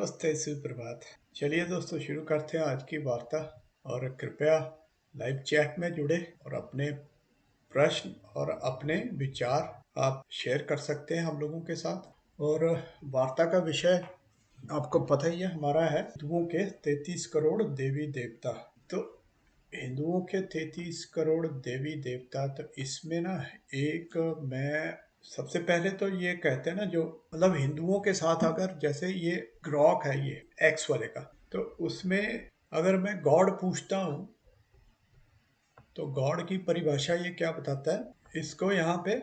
नमस्ते, सुप्रभात। चलिए दोस्तों, शुरू करते हैं आज की वार्ता। और कृपया लाइव चैट में जुड़े और अपने प्रश्न और अपने विचार आप शेयर कर सकते हैं हम लोगों के साथ। और वार्ता का विषय आपको पता ही है, हमारा है हिंदुओं के 33 करोड़ देवी देवता। तो हिंदुओं के 33 करोड़ देवी देवता, तो इसमें ना एक मैं सबसे पहले तो ये कहते हैं ना, जो मतलब हिंदुओं के साथ अगर जैसे ये ग्रॉक है, ये एक्स वाले का, तो उसमें अगर मैं गॉड पूछता हूँ तो गॉड की परिभाषा ये क्या बताता है, इसको यहाँ पे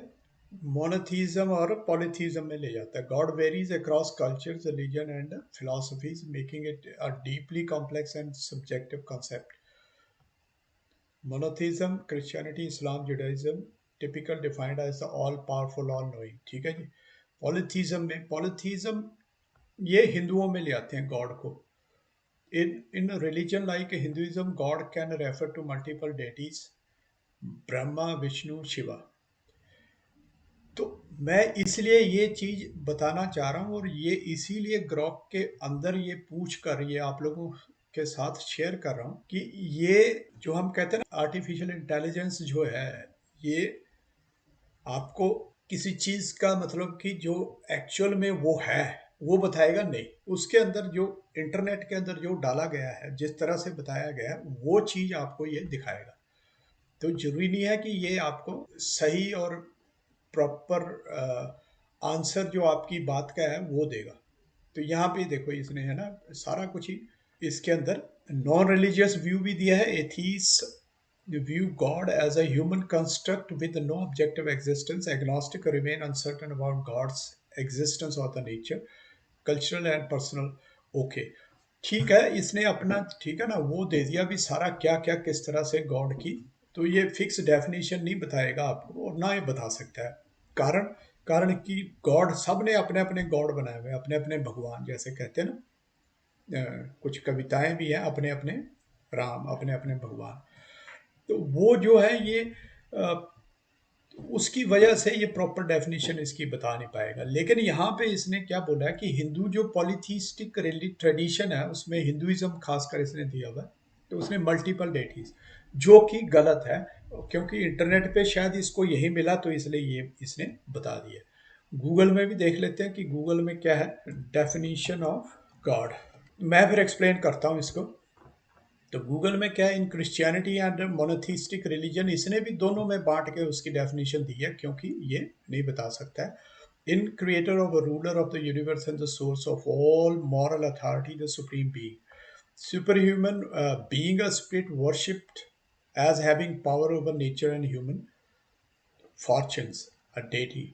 मोनोथीज्म और पॉलीथीज्म में ले जाता है। God varies across cultures, religion and philosophies, making it a deeply complex and subjective concept. Monotheism, Christianity, Islam, Judaism, typical defined as the all powerful, all knowing। ठीक है जी। पॉलीथीज्म ये हिंदुओं में ले आते हैं गॉड को। In religion like Hinduism, God can refer to multiple deities, Brahma, Vishnu, Shiva. तो मैं इसलिए ये चीज बताना चाह रहा हूँ, और ये इसीलिए ग्रॉक के अंदर ये पूछ कर ये आप लोगों के साथ शेयर कर रहा हूँ कि ये जो हम कहते हैं ना आर्टिफिशियल इंटेलिजेंस जो है, ये आपको किसी चीज का मतलब कि जो एक्चुअल में वो है वो बताएगा नहीं। उसके अंदर जो इंटरनेट के अंदर जो डाला गया है, जिस तरह से बताया गया है, वो चीज आपको ये दिखाएगा। तो जरूरी नहीं है कि ये आपको सही और प्रॉपर आंसर जो आपकी बात का है वो देगा। तो यहाँ पे देखो, इसने है ना सारा कुछ ही इसके अंदर नॉन रिलीजियस व्यू भी दिया है। एथीस view God as a human construct with no objective existence, agnostic, remain uncertain about God's existence or the nature, cultural and personal। Okay, ठीक है, इसने अपना ठीक है ना वो दे दिया भी सारा क्या क्या किस तरह से गॉड की। तो ये फिक्स डेफिनेशन नहीं बताएगा आपको, और ना ये बता सकता है। कारण कारण कि गॉड सब ने अपने अपने गॉड बनाए हुए, अपने अपने भगवान, जैसे कहते हैं ना, कुछ कविताएं भी हैं, अपने अपने राम, अपने अपने भगवान। तो वो जो है ये अ, उसकी वजह से ये प्रॉपर डेफिनेशन इसकी बता नहीं पाएगा। लेकिन यहाँ पे इसने क्या बोला है कि हिंदू जो पॉलीथीस्टिक ट्रेडिशन है, उसमें हिंदुइज्म खासकर इसने दिया हुआ है। तो उसने मल्टीपल डेटीज, जो कि गलत है, क्योंकि इंटरनेट पे शायद इसको यही मिला, तो इसलिए ये इसने बता दिया। गूगल में भी देख लेते हैं कि गूगल में क्या है डेफिनेशन ऑफ गॉड। मैं फिर एक्सप्लेन करता हूँ इसको। तो गूगल में क्या है, इन क्रिश्चियनिटी एंड मोनोथीस्टिक रिलीजन, इसने भी दोनों में बांट के उसकी डेफिनेशन दी है, क्योंकि ये नहीं बता सकता है। In creator of ruler of the universe and the source of all moral authority, the supreme being, सुपरह्यूमन being, a spirit worshipped as having power over nature and human fortunes, a deity।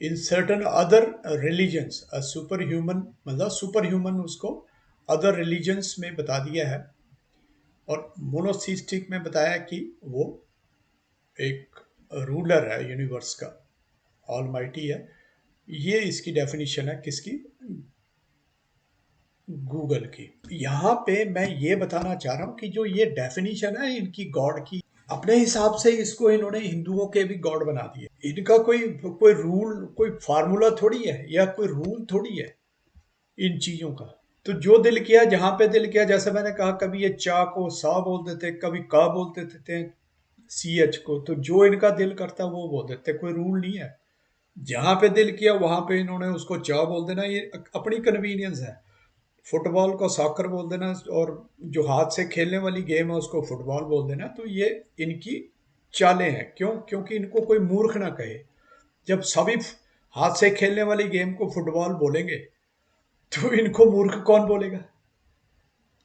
In certain other religions, a superhuman, मतलब सुपरह्यूमन उसको other religions में बता दिया है। और monotheistic में बताया कि वो एक रूलर है यूनिवर्स का, ऑलमाइटी है। ये इसकी डेफिनेशन है किसकी, गूगल की। यहाँ पे मैं ये बताना चाह रहा हूँ कि जो ये डेफिनेशन है इनकी गॉड की, अपने हिसाब से इसको इन्होंने हिंदुओं के भी गॉड बना दिए। इनका कोई कोई रूल, कोई फार्मूला थोड़ी है, या कोई रूल थोड़ी है इन चीजों का। तो जो दिल किया, जहां पे दिल किया, जैसे मैंने कहा, कभी ये चा को सा बोल देते, कभी का बोल देते थे, सी एच को। तो जो इनका दिल करता वो बोल देते, कोई रूल नहीं है। जहां पे दिल किया वहां पे इन्होंने उसको चा बोल देना, ये अपनी कन्वीनियंस है। फुटबॉल को सॉकर बोल देना, और जो हाथ से खेलने वाली गेम है उसको फुटबॉल बोल देना। तो ये इनकी चालें हैं। क्यों? क्योंकि इनको कोई मूर्ख ना कहे। जब सभी हाथ से खेलने वाली गेम को फुटबॉल बोलेंगे, तो इनको मूर्ख कौन बोलेगा?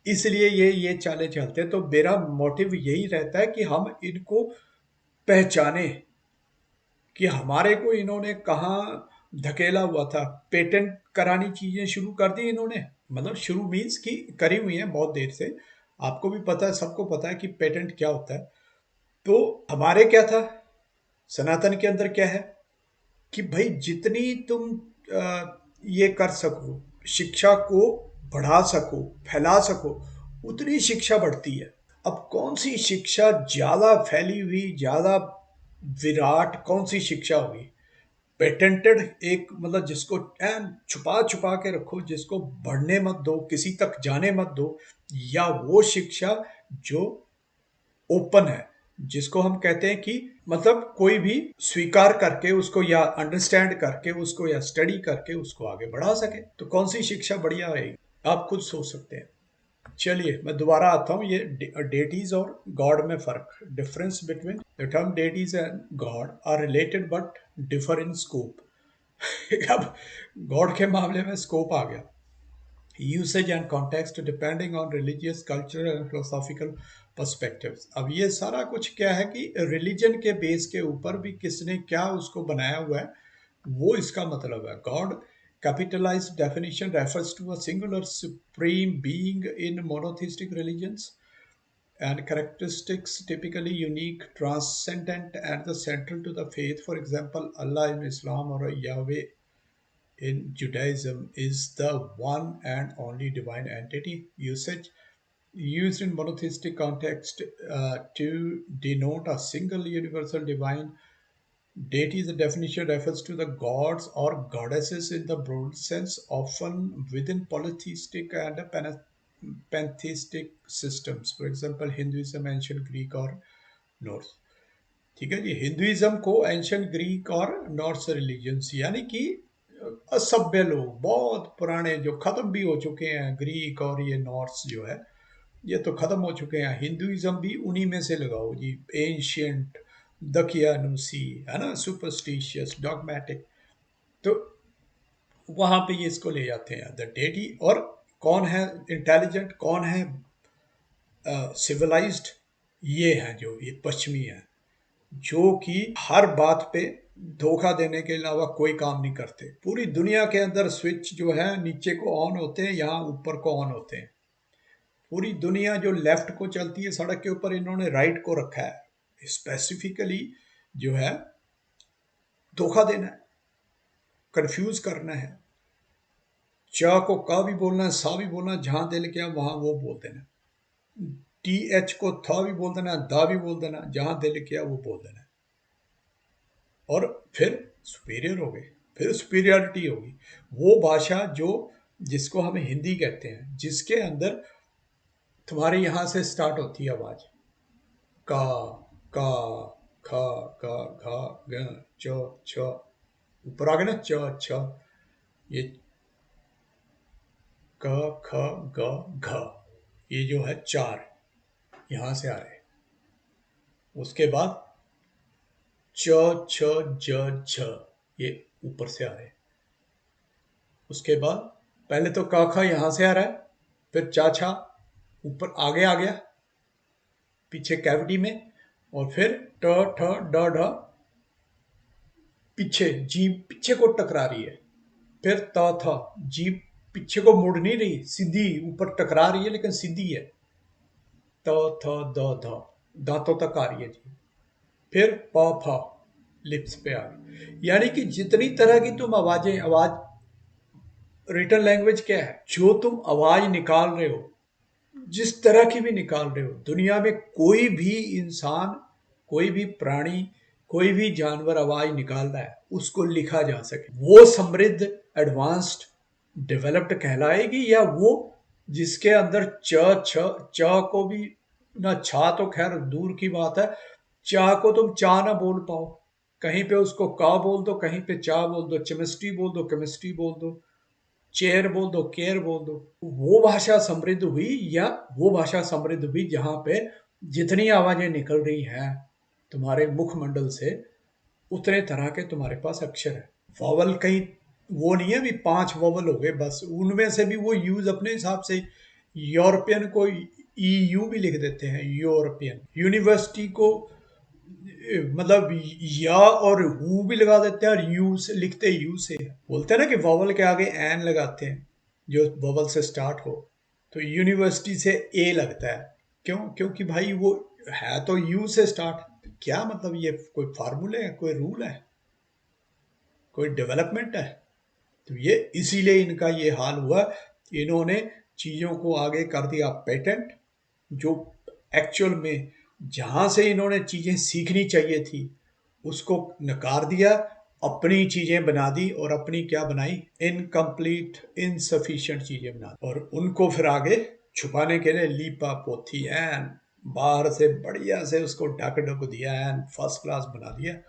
इसलिए ये चालें चलते हैं। तो मेरा मोटिव यही रहता है कि हम इनको पहचाने कि हमारे को इन्होंने कहाँ धकेला हुआ था। पेटेंट करानी चीजें शुरू कर दी इन्होंने, मतलब शुरू मीन्स की करी हुई है बहुत देर से। आपको भी पता है, सबको पता है कि पेटेंट क्या होता है। तो हमारे क्या था, सनातन के अंदर क्या है कि भाई जितनी तुम ये कर सको, शिक्षा को बढ़ा सको, फैला सको, उतनी शिक्षा बढ़ती है। अब कौन सी शिक्षा ज्यादा फैली हुई, ज्यादा विराट कौन सी शिक्षा होगी? पेटेंटेड एक मतलब जिसको एन छुपा छुपा के रखो, जिसको बढ़ने मत दो, किसी तक जाने मत दो, या वो शिक्षा जो ओपन है, जिसको हम कहते हैं कि मतलब कोई भी स्वीकार करके उसको या अंडरस्टैंड करके उसको या स्टडी करके उसको आगे बढ़ा सके, तो कौन सी शिक्षा बढ़िया रहेगी, आप खुद सोच सकते हैं। चलिए मैं दोबारा आता हूँ, ये डेटीज और गॉड में फर्क, difference between the term deities and God are related but differ in scope. अब गॉड के मामले में स्कोप आ गया, usage and context depending on religious culture and philosophical perspectives. अब ये सारा कुछ क्या है कि रिलीजन के बेस के ऊपर भी किसने क्या उसको बनाया हुआ है, वो इसका मतलब है। God capitalized definition refers to a singular supreme being in monotheistic religions and characteristics typically unique, transcendent, and the central to the faith. For example, Allah in Islam or Yahweh in Judaism is the one and only divine entity. Usage used in monotheistic context to denote a single universal divine deity. The definition refers to the gods or goddesses in the broad sense, often within polytheistic and pantheistic systems. For example, Hinduism, ancient Greek or Norse. ठीक है जी, Hinduism को ancient Greek और Norse religions, यानी कि असभ्य लोग, बहुत पुराने जो खत्म भी हो चुके हैं, ग्रीक और ये नॉर्स जो है ये तो खत्म हो चुके हैं। हिंदुइज्म भी उन्हीं में से लगाओ जी, एंशियंट, दकियानुसी, है ना, सुपरस्टिशियस, डॉगमेटिक, तो वहां पे ये इसको ले जाते हैं द डेटी। और कौन है इंटेलिजेंट, कौन है सिविलाइज्ड, ये है जो ये पश्चिमी है, जो कि हर बात पे धोखा देने के अलावा कोई काम नहीं करते। पूरी दुनिया के अंदर स्विच जो है नीचे को ऑन होते हैं, यहाँ ऊपर को ऑन होते हैं। पूरी दुनिया जो लेफ्ट को चलती है सड़क के ऊपर, इन्होंने राइट को रखा है, स्पेसिफिकली जो है धोखा देना है, कंफ्यूज करना है। च को का भी बोलना है, सा भी बोलना, जहां दिल किया वहां वो बोल देना। टी एच को था भी बोल देना, दा भी बोल देना, जहां दिल किया वो बोल देना। और फिर सुपीरियर हो गए, फिर सुपीरियरिटी होगी। वो भाषा जो जिसको हम हिंदी कहते हैं, जिसके अंदर तुम्हारे यहां से स्टार्ट होती है आवाज, का, का, खा, का, घा, ग, च, छ, ऊपर आ गए ना, च, छ, ये क, ख, ग, घ, ये जो है चार यहां से आ रहे हैं। उसके बाद च, छ, ज, झ, ये ऊपर से आ रहे हैं। उसके बाद पहले तो का खा यहां से आ रहा है, फिर चा छा ऊपर आगे आ गया पीछे कैविटी में, और फिर ट ठ ड ढ पीछे, जीभ पीछे को टकरा रही है। फिर त थ, जीभ पीछे को मुड़ नहीं रही, सीधी ऊपर टकरा रही है लेकिन सीधी है। त थ द ध, दांतों तक आ रही है जी। फिर प फ, लिप्स पे आ रही। यानी कि जितनी तरह की तुम आवाजें, आवाज रिटन लैंग्वेज क्या है, जो तुम आवाज निकाल रहे हो, जिस तरह की भी निकाल रहे हो, दुनिया में कोई भी इंसान, कोई भी प्राणी, कोई भी जानवर आवाज निकाल रहा है, उसको लिखा जा सके, वो समृद्ध, एडवांस्ड, डेवलप्ड कहलाएगी, या वो जिसके अंदर च छ, च को भी ना, छा तो खैर दूर की बात है, चा को तुम चा ना बोल पाओ, कहीं पे उसको का बोल दो, कहीं पे चा बोल दो, केमिस्ट्री बोल दो, केमिस्ट्री बोल दो, चेयर बोल दो, केयर बोल दो। वो भाषा समृद्ध हुई, या वो भाषा समृद्ध हुई जहां पे जितनी आवाजें निकल रही हैं तुम्हारे मुखमंडल से, उतने तरह के तुम्हारे पास अक्षर है। वॉवल कहीं वो नहीं है भी 5 वॉवल हो गए बस, उनमें से भी वो यूज अपने हिसाब से, यूरोपियन को ईयू भी लिख देते हैं, यूरोपियन। यूनिवर्सिटी को मतलब या और हु भी लगा देते हैं, और यू से लिखते यू से, बोलते हैं ना कि वॉवल के आगे एन लगाते हैं जो वॉवल से स्टार्ट हो, तो यूनिवर्सिटी से ए लगता है। क्यों? क्योंकि भाई वो है तो यू से स्टार्ट। क्या मतलब, ये कोई फार्मूले है, कोई रूल है, कोई डेवलपमेंट है? तो ये इसीलिए इनका ये हाल हुआ, इन्होंने चीजों को आगे कर दिया पेटेंट, जो एक्चुअल में जहां से इन्होंने चीजें सीखनी चाहिए थी उसको नकार दिया, अपनी चीजें बना दी और अपनी क्या बनाई, इनकम्प्लीट इनसफिशिएंट चीजें बना दी और उनको फिर आगे छुपाने के लिए लीपा पोथी एन बाहर से बढ़िया से उसको ढक ढक दिया एन फर्स्ट क्लास बना दिया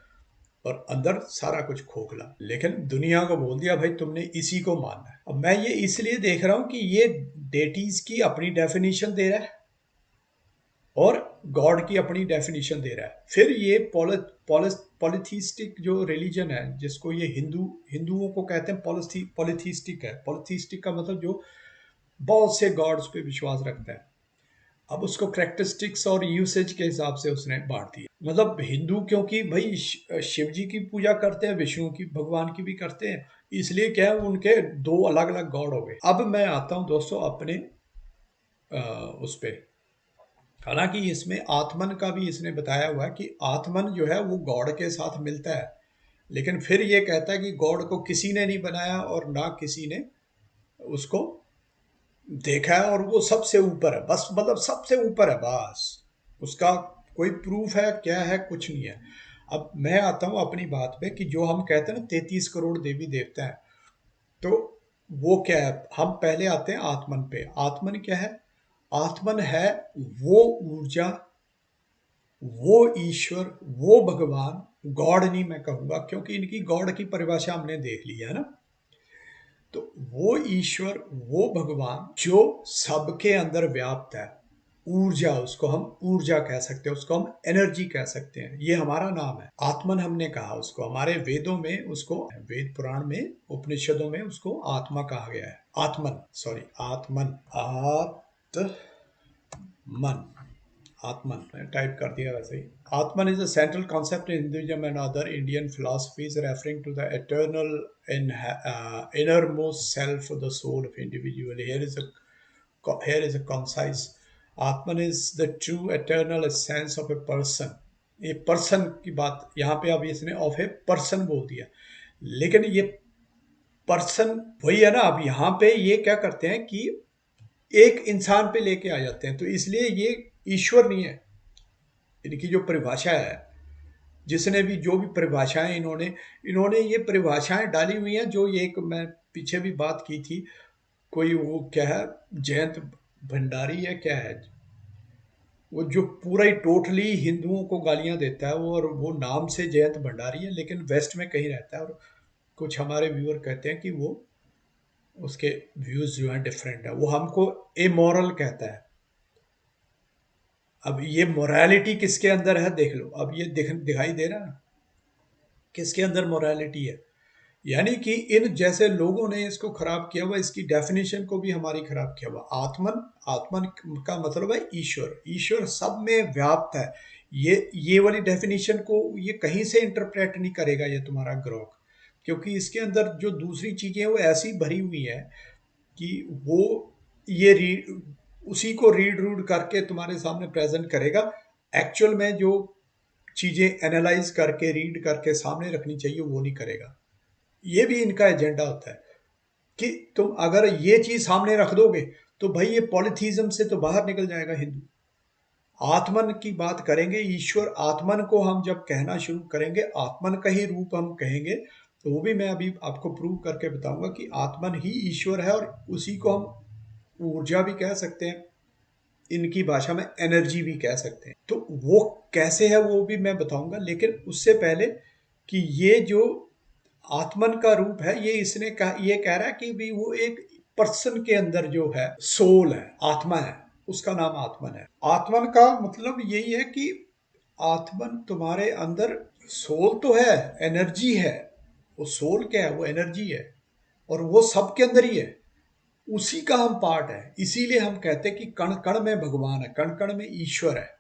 और अंदर सारा कुछ खोखला, लेकिन दुनिया को बोल दिया भाई तुमने इसी को मानना है। अब मैं ये इसलिए देख रहा हूं कि ये डेटीज की अपनी डेफिनेशन दे रहा है और गॉड की अपनी डेफिनेशन दे रहा है। फिर ये पॉलिथीस्टिक जो रिलीजन है जिसको ये हिंदुओं को कहते हैं पॉलिथीस्टिक है। पॉलिथीस्टिक का मतलब जो बहुत से गॉड्स पे विश्वास रखता है। अब उसको करेक्टरिस्टिक्स और यूसेज के हिसाब से उसने बांट दिया। मतलब हिंदू क्योंकि भाई शिव जी की पूजा करते हैं, विष्णु की भगवान की भी करते हैं, इसलिए क्या है उनके दो अलग अलग गॉड हो गए। अब मैं आता हूं दोस्तों अपने उस पे। हालांकि इसमें आत्मन का भी इसने बताया हुआ है कि आत्मन जो है वो गॉड के साथ मिलता है, लेकिन फिर ये कहता है कि गॉड को किसी ने नहीं बनाया और ना किसी ने उसको देखा है और वो सबसे ऊपर है, बस मतलब सबसे ऊपर है बस। उसका कोई प्रूफ है क्या है, कुछ नहीं है। अब मैं आता हूं अपनी बात पे कि जो हम कहते हैं ना 33 करोड़ देवी देवता है, तो वो क्या है। हम पहले आते हैं आत्मन पे। आत्मन क्या है? आत्मन है वो ऊर्जा, वो ईश्वर, वो भगवान। गॉड नहीं मैं कहूंगा क्योंकि इनकी गॉड की परिभाषा हमने देख ली है ना। तो वो ईश्वर, वो भगवान जो सबके अंदर व्याप्त है। ऊर्जा, उसको हम ऊर्जा कह सकते हैं, उसको हम एनर्जी कह सकते हैं, ये हमारा नाम है। आत्मन हमने कहा उसको, हमारे वेदों में उसको, वेद पुराण में, उपनिषदों में उसको आत्मा कहा गया है। आत्मन, सॉरी आत्मन, आत्मन, आत्मन टाइप कर दिया वैसे ही। Atman is a central concept in Hinduism and other Indian philosophies referring to the eternal innermost self of the soul of individual. Here is a concise. Atman is the true eternal essence of a person. ये person की बात यहाँ पे अब इसने of a person बोल दिया, लेकिन ये पर्सन वही है ना। अब यहाँ पे ये क्या करते हैं कि एक इंसान पे लेके आ जाते हैं, तो इसलिए ये ईश्वर नहीं है। इनकी जो परिभाषा है, जिसने भी जो भी परिभाषाएं इन्होंने इन्होंने ये परिभाषाएं डाली हुई हैं, जो ये एक मैं पीछे भी बात की थी, कोई वो क्या है, जयंत भंडारी है क्या है, वो जो पूरा ही टोटली हिंदुओं को गालियां देता है वो, और वो नाम से जयंत भंडारी है लेकिन वेस्ट में कहीं रहता है। और कुछ हमारे व्यूअर कहते हैं कि वो, उसके व्यूज जो हैं डिफरेंट है, वो हमको इमोरल कहता है। अब ये मोरालिटी किसके अंदर है देख लो। अब ये दिखाई दे रहा है ना, किसके अंदर मोरालिटी है। यानी कि इन जैसे लोगों ने इसको खराब किया हुआ, इसकी डेफिनेशन को भी हमारी खराब किया हुआ। आत्मन, आत्मन का मतलब है ईश्वर। ईश्वर सब में व्याप्त है। ये वाली डेफिनेशन को ये कहीं से इंटरप्रेट नहीं करेगा ये तुम्हारा ग्रोक, क्योंकि इसके अंदर जो दूसरी चीजें हैं वो ऐसी भरी हुई है कि वो ये उसी को रीड रूड करके तुम्हारे सामने प्रेजेंट करेगा। एक्चुअल में जो चीजें एनालाइज करके रीड करके सामने रखनी चाहिए वो नहीं करेगा। ये भी इनका एजेंडा होता है कि तुम अगर ये चीज सामने रख दोगे तो भाई ये पॉलिथीज्म से तो बाहर निकल जाएगा हिंदू। आत्मन की बात करेंगे, ईश्वर आत्मन को हम जब कहना शुरू करेंगे, आत्मन का ही रूप हम कहेंगे, तो वो भी मैं अभी आपको प्रूव करके बताऊंगा कि आत्मन ही ईश्वर है और उसी को हम ऊर्जा भी कह सकते हैं, इनकी भाषा में एनर्जी भी कह सकते हैं। तो वो कैसे है वो भी मैं बताऊंगा, लेकिन उससे पहले कि ये जो आत्मन का रूप है, ये इसने कहा, ये कह रहा है कि भी वो एक पर्सन के अंदर जो है सोल है, आत्मा है, उसका नाम आत्मन है। आत्मन का मतलब यही है कि आत्मन तुम्हारे अंदर सोल तो है, एनर्जी है। वो सोल क्या है? वो एनर्जी है और वो सबके अंदर ही है, उसी का हम पार्ट है। इसीलिए हम कहते हैं कि कण कण में भगवान है, कण कण में ईश्वर है।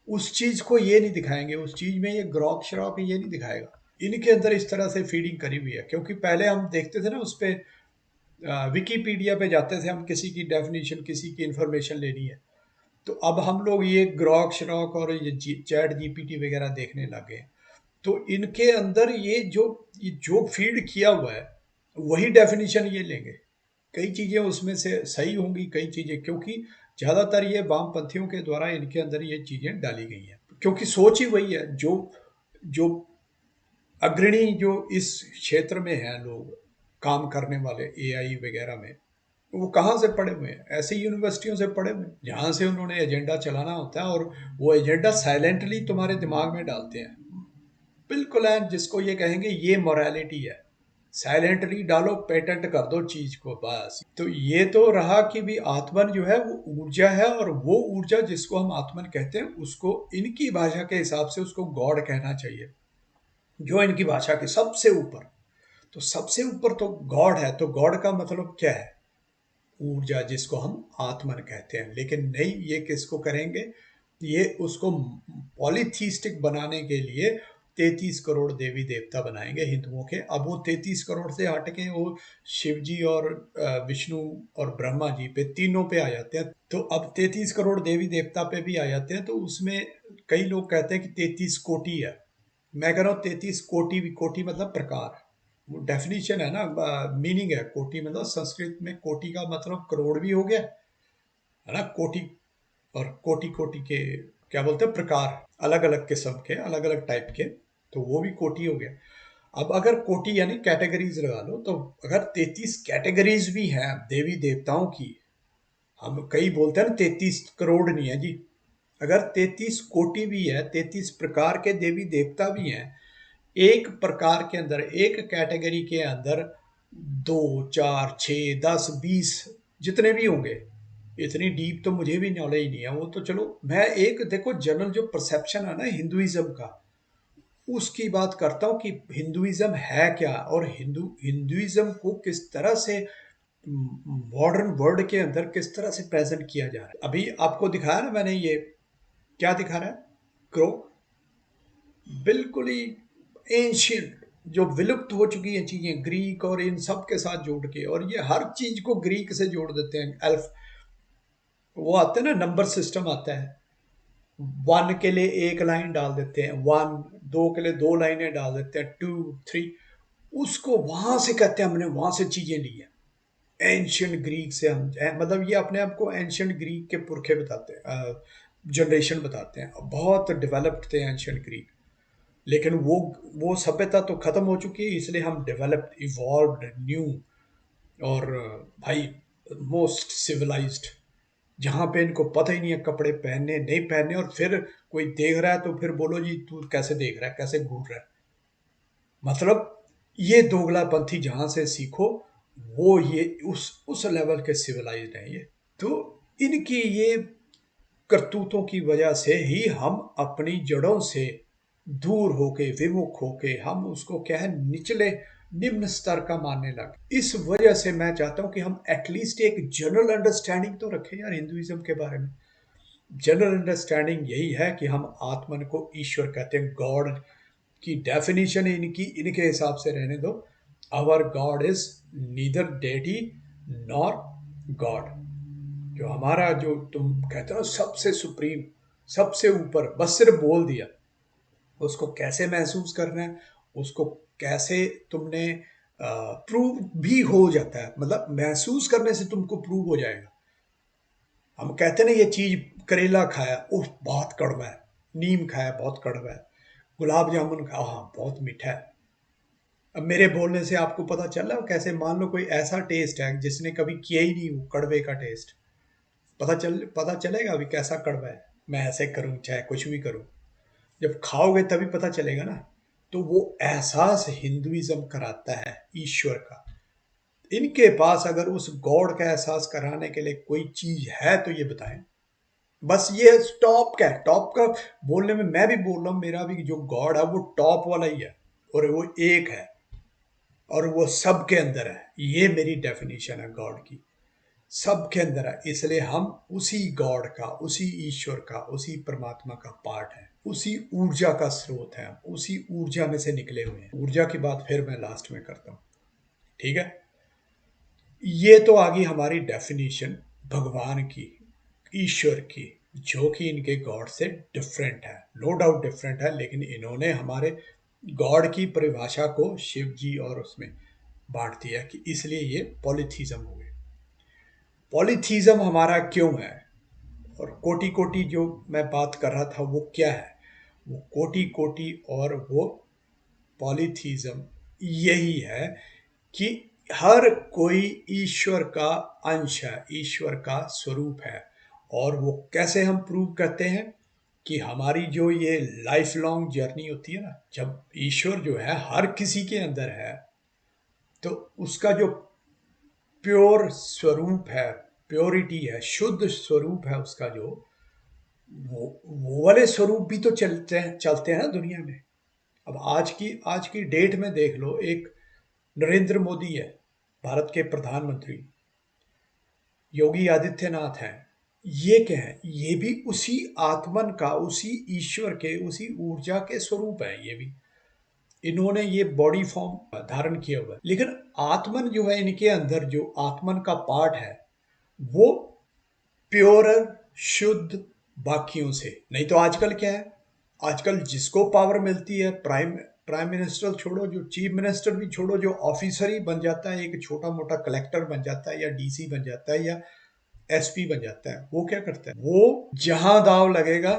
उस चीज को ये नहीं दिखाएंगे, उस चीज में ये ग्रॉक श्रॉक ये नहीं दिखाएगा। इनके अंदर इस तरह से फीडिंग करी हुई है, क्योंकि पहले हम देखते थे ना उस पे, विकीपीडिया पे जाते थे हम, किसी की डेफिनेशन, किसी की इंफॉर्मेशन लेनी है, तो अब हम लोग ये ग्रॉक श्रॉक और ये चैट जीपीटी वगैरह देखने लगे। तो इनके अंदर ये जो फीड किया हुआ है वही डेफिनेशन ये लेंगे। कई चीजें उसमें से सही होंगी, कई चीजें, क्योंकि ज्यादातर ये वामपंथियों के द्वारा इनके अंदर ये चीजें डाली गई हैं, क्योंकि सोच ही वही है। जो जो अग्रणी जो इस क्षेत्र में हैं लोग काम करने वाले एआई वगैरह में, वो कहाँ से पढ़े हुए हैं? ऐसी यूनिवर्सिटियों से पढ़े हुए हैं जहाँ से उन्होंने एजेंडा चलाना होता है, और वो एजेंडा साइलेंटली तुम्हारे दिमाग में डालते हैं। बिल्कुल है, जिसको ये कहेंगे ये मोरालिटी है। साइलेंटली डालो, पेटेंट कर दो चीज को, बस। तो ये तो रहा कि भी आत्मन जो है वो ऊर्जा है, और वो ऊर्जा जिसको हम आत्मन कहते हैं उसको इनकी भाषा के हिसाब से उसको गॉड कहना चाहिए, जो इनकी भाषा के सबसे ऊपर। तो सबसे ऊपर तो गॉड है, तो गॉड का मतलब क्या है? ऊर्जा, जिसको हम आत्मन कहते हैं। लेकिन नहीं, ये किसको करेंगे? ये उसको पॉलीथीस्टिक बनाने के लिए 33 करोड़ देवी देवता बनाएंगे हिंदुओं के। अब वो 33 करोड़ से हट के वो शिव जी और विष्णु और ब्रह्मा जी पे, तीनों पे आ जाते हैं। तो अब 33 करोड़ देवी देवता पे भी आ जाते हैं, तो उसमें कई लोग कहते हैं कि 33 कोटि है। मैं कह रहा हूँ 33 कोटि, भी कोटि मतलब प्रकार, वो डेफिनेशन है ना, मीनिंग है। कोटि मतलब संस्कृत में कोटि का मतलब करोड़ भी हो गया है ना, कोटि। और कोटि कोटि के क्या बोलते हैं, प्रकार, अलग अलग किस्म के, अलग अलग टाइप के, तो वो भी कोटि हो गया। अब अगर कोटि यानी कैटेगरीज लगा लो, तो अगर 33 कैटेगरीज भी हैं देवी देवताओं की, हम कई बोलते हैं ना 33 करोड़ नहीं है जी, अगर 33 कोटि भी है, 33 प्रकार के देवी देवता भी हैं, एक प्रकार के अंदर, एक कैटेगरी के अंदर 2, 4, 6, 10, 20 जितने भी होंगे, इतनी डीप तो मुझे भी नॉलेज नहीं है। वो तो चलो, मैं एक देखो जनरल जो परसेप्शन है ना हिंदुइज्म का, उसकी बात करता हूँ कि हिंदुइज्म है क्या, और हिंदुइज्म को किस तरह से मॉडर्न वर्ल्ड के अंदर किस तरह से प्रेजेंट किया जा रहा है। अभी आपको दिखाया ना मैंने, ये क्या दिखा रहा है? क्रो, बिल्कुल ही एंशियंट, जो विलुप्त हो चुकी हैं चीजें, ग्रीक और इन सब के साथ जोड़ के, और ये हर चीज को ग्रीक से जोड़ देते हैं। अल्फ, वो आते हैं ना, नंबर सिस्टम आता है, 1 के लिए एक लाइन डाल देते हैं, 1, 2 के लिए 2 लाइनें डाल देते हैं, 2, 3, उसको वहां से कहते हैं हमने वहां से चीजें ली है। एंशियंट ग्रीक से हम, मतलब ये अपने आप को एंशियंट ग्रीक के पुरखे बताते हैं, जनरेशन बताते हैं, बहुत डेवलप्ड थे एंशियंट ग्रीक। लेकिन वो सभ्यता तो खत्म हो चुकी है, इसलिए हम डेवलप्ड, इवॉल्व्ड, न्यू, और भाई मोस्ट सिविलाइज्ड, जहाँ पे इनको पता ही नहीं है कपड़े पहनने नहीं पहनने, और फिर कोई देख रहा है तो फिर बोलो जी तू कैसे देख रहा है, कैसे घूर रहा है। मतलब ये दोगलापंथी जहाँ से सीखो, वो ये उस लेवल के सिविलाइज्ड हैं ये। तो इनकी ये करतूतों की वजह से ही हम अपनी जड़ों से दूर होके, विमुख होके, हम उसको क्या है, निचले, निम्न स्तर का मानने लगे। इस वजह से मैं चाहता हूं कि हम एटलीस्ट एक जनरल अंडरस्टैंडिंग तो रखें यार हिंदुइज्म के बारे में। जनरल अंडरस्टैंडिंग यही है कि हम आत्मन को ईश्वर कहते हैं, गॉड की डेफिनेशन इनकी, इनके हिसाब से रहने दो। Our God is neither deity nor God. जो हमारा, जो तुम कहते हो सबसे सुप्रीम, सबसे ऊपर, बस सिर्फ बोल दिया, उसको कैसे महसूस करना है, उसको कैसे तुमने प्रूव भी हो जाता है, मतलब महसूस करने से तुमको प्रूव हो जाएगा। हम कहते हैं ना, ये चीज, करेला खाया, उफ बहुत कड़वा है, नीम खाया बहुत कड़वा है, गुलाब जामुन खाया, हाँ बहुत मीठा है। अब मेरे बोलने से आपको पता चल रहा है कैसे? मान लो कोई ऐसा टेस्ट है जिसने कभी किया ही नहीं वो कड़वे का टेस्ट, पता चलेगा अभी कैसा कड़वा है। मैं ऐसे करूं चाहे कुछ भी करूं, जब खाओगे तभी पता चलेगा ना। तो वो एहसास हिंदुइज्म कराता है ईश्वर का। इनके पास अगर उस गॉड का एहसास कराने के लिए कोई चीज है तो ये बताएं। बस ये टॉप का है, टॉप का बोलने में मैं भी बोल रहा हूँ, मेरा भी जो गॉड है वो टॉप वाला ही है, और वो एक है, और वो सबके अंदर है। ये मेरी डेफिनेशन है गॉड की, सबके अंदर है। इसलिए हम उसी गॉड का, उसी ईश्वर का, उसी परमात्मा का पार्ट है, उसी ऊर्जा का स्रोत है, उसी ऊर्जा में से निकले हुए हैं। ऊर्जा की बात फिर मैं लास्ट में करता हूँ, ठीक है? ये तो आ गई हमारी डेफिनेशन भगवान की, ईश्वर की, जो कि इनके गॉड से डिफरेंट है, नो डाउट डिफरेंट है, लेकिन इन्होंने हमारे गॉड की परिभाषा को शिव जी और उसमें बांट दिया कि इसलिए ये पॉलीथीज्म हो गए। पॉलीथीज्म हमारा क्यों है? और कोटि कोटि जो मैं बात कर रहा था वो क्या है? वो कोटि कोटि, और वो पॉलीथीज्म यही है कि हर कोई ईश्वर का अंश है, ईश्वर का स्वरूप है। और वो कैसे हम प्रूव करते हैं कि हमारी जो ये लाइफ लॉन्ग जर्नी होती है ना, जब ईश्वर जो है हर किसी के अंदर है, तो उसका जो प्योर स्वरूप है, प्योरिटी है, शुद्ध स्वरूप है उसका, जो वो वाले स्वरूप भी तो चलते हैं ना दुनिया में। अब आज की डेट में देख लो, एक नरेंद्र मोदी है, भारत के प्रधानमंत्री, योगी आदित्यनाथ हैं। ये क्या है? ये भी उसी आत्मन का, उसी ईश्वर के, उसी ऊर्जा के स्वरूप है। ये भी इन्होंने ये बॉडी फॉर्म धारण किया हुआ है, लेकिन आत्मन जो है, इनके अंदर जो आत्मन का पार्ट है, वो प्योरर, शुद्ध बाकियों से नहीं। तो आजकल क्या है? आजकल जिसको पावर मिलती है, प्राइम प्राइम मिनिस्टर छोड़ो, जो चीफ मिनिस्टर भी छोड़ो, जो ऑफिसर ही बन जाता है, एक छोटा मोटा कलेक्टर बन जाता है, या डीसी बन जाता है, या एसपी बन जाता है, वो क्या करता है? वो जहां दाव लगेगा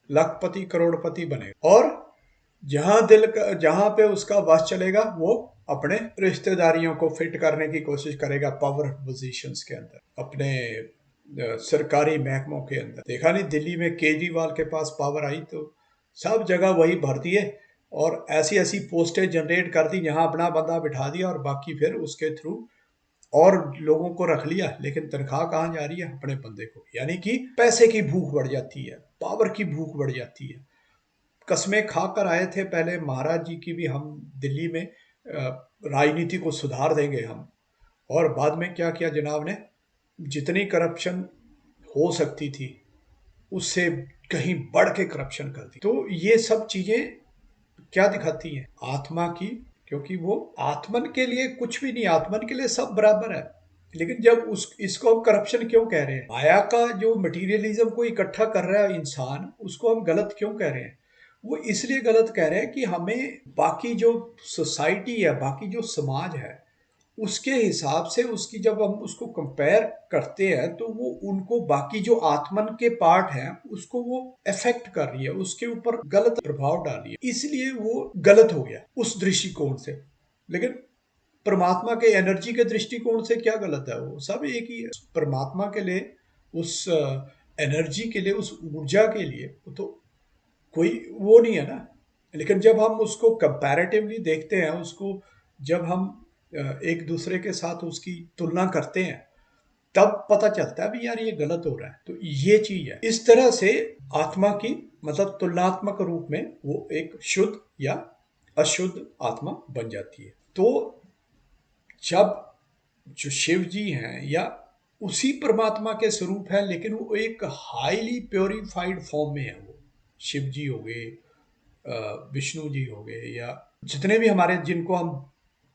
लखपति करोड़पति बनेगा, और जहां पे उसका बस चलेगा, वो अपने रिश्तेदारियों को फिट करने की कोशिश करेगा पावर पोजीशंस के अंदर, अपने सरकारी महकमों के अंदर। देखा नहीं, दिल्ली में केजरीवाल के पास पावर आई तो सब जगह वही भर दिए, और ऐसी ऐसी पोस्टें जनरेट कर दी, जहां अपना बंदा बिठा दिया, और बाकी फिर उसके थ्रू और लोगों को रख लिया। लेकिन तनख्वाह कहाँ जा रही है? अपने बंदे को। यानी कि पैसे की भूख बढ़ जाती है, पावर की भूख बढ़ जाती है। कस्में खाकर आए थे पहले महाराज जी की भी, हम दिल्ली में राजनीति को सुधार देंगे हम, और बाद में क्या किया जनाब ने? जितनी करप्शन हो सकती थी, उससे कहीं बढ़ के करप्शन कर दी। तो ये सब चीजें क्या दिखाती हैं? आत्मा की, क्योंकि वो आत्मन के लिए कुछ भी नहीं, आत्मन के लिए सब बराबर है। लेकिन जब उस इसको हम करप्शन क्यों कह रहे हैं? माया का जो मटेरियलिज्म को इकट्ठा कर रहा है इंसान, उसको हम गलत क्यों कह रहे हैं? वो इसलिए गलत कह रहे हैं कि हमें बाकी जो सोसाइटी है, बाकी जो समाज है, उसके हिसाब से उसकी जब हम उसको कंपेयर करते हैं, तो वो उनको बाकी जो आत्मन के पार्ट हैं उसको वो अफेक्ट कर रही है, उसके ऊपर गलत प्रभाव डाल रही है, इसलिए वो गलत हो गया उस दृष्टिकोण से। लेकिन परमात्मा के एनर्जी के दृष्टिकोण से क्या गलत है? वो सब एक ही है। परमात्मा के लिए, उस एनर्जी के लिए, उस ऊर्जा के लिए तो कोई वो नहीं है ना। लेकिन जब हम उसको कंपैरेटिवली देखते हैं, उसको जब हम एक दूसरे के साथ उसकी तुलना करते हैं, तब पता चलता है भी यार ये गलत हो रहा है। तो ये चीज है। इस तरह से आत्मा की, मतलब तुलनात्मक रूप में वो एक शुद्ध या अशुद्ध आत्मा बन जाती है। तो जब जो शिव जी हैं, या उसी परमात्मा के स्वरूप है, लेकिन वो एक हाईली प्योरीफाइड फॉर्म में है। वो शिव जी हो गए, विष्णु जी हो गए, या जितने भी हमारे, जिनको हम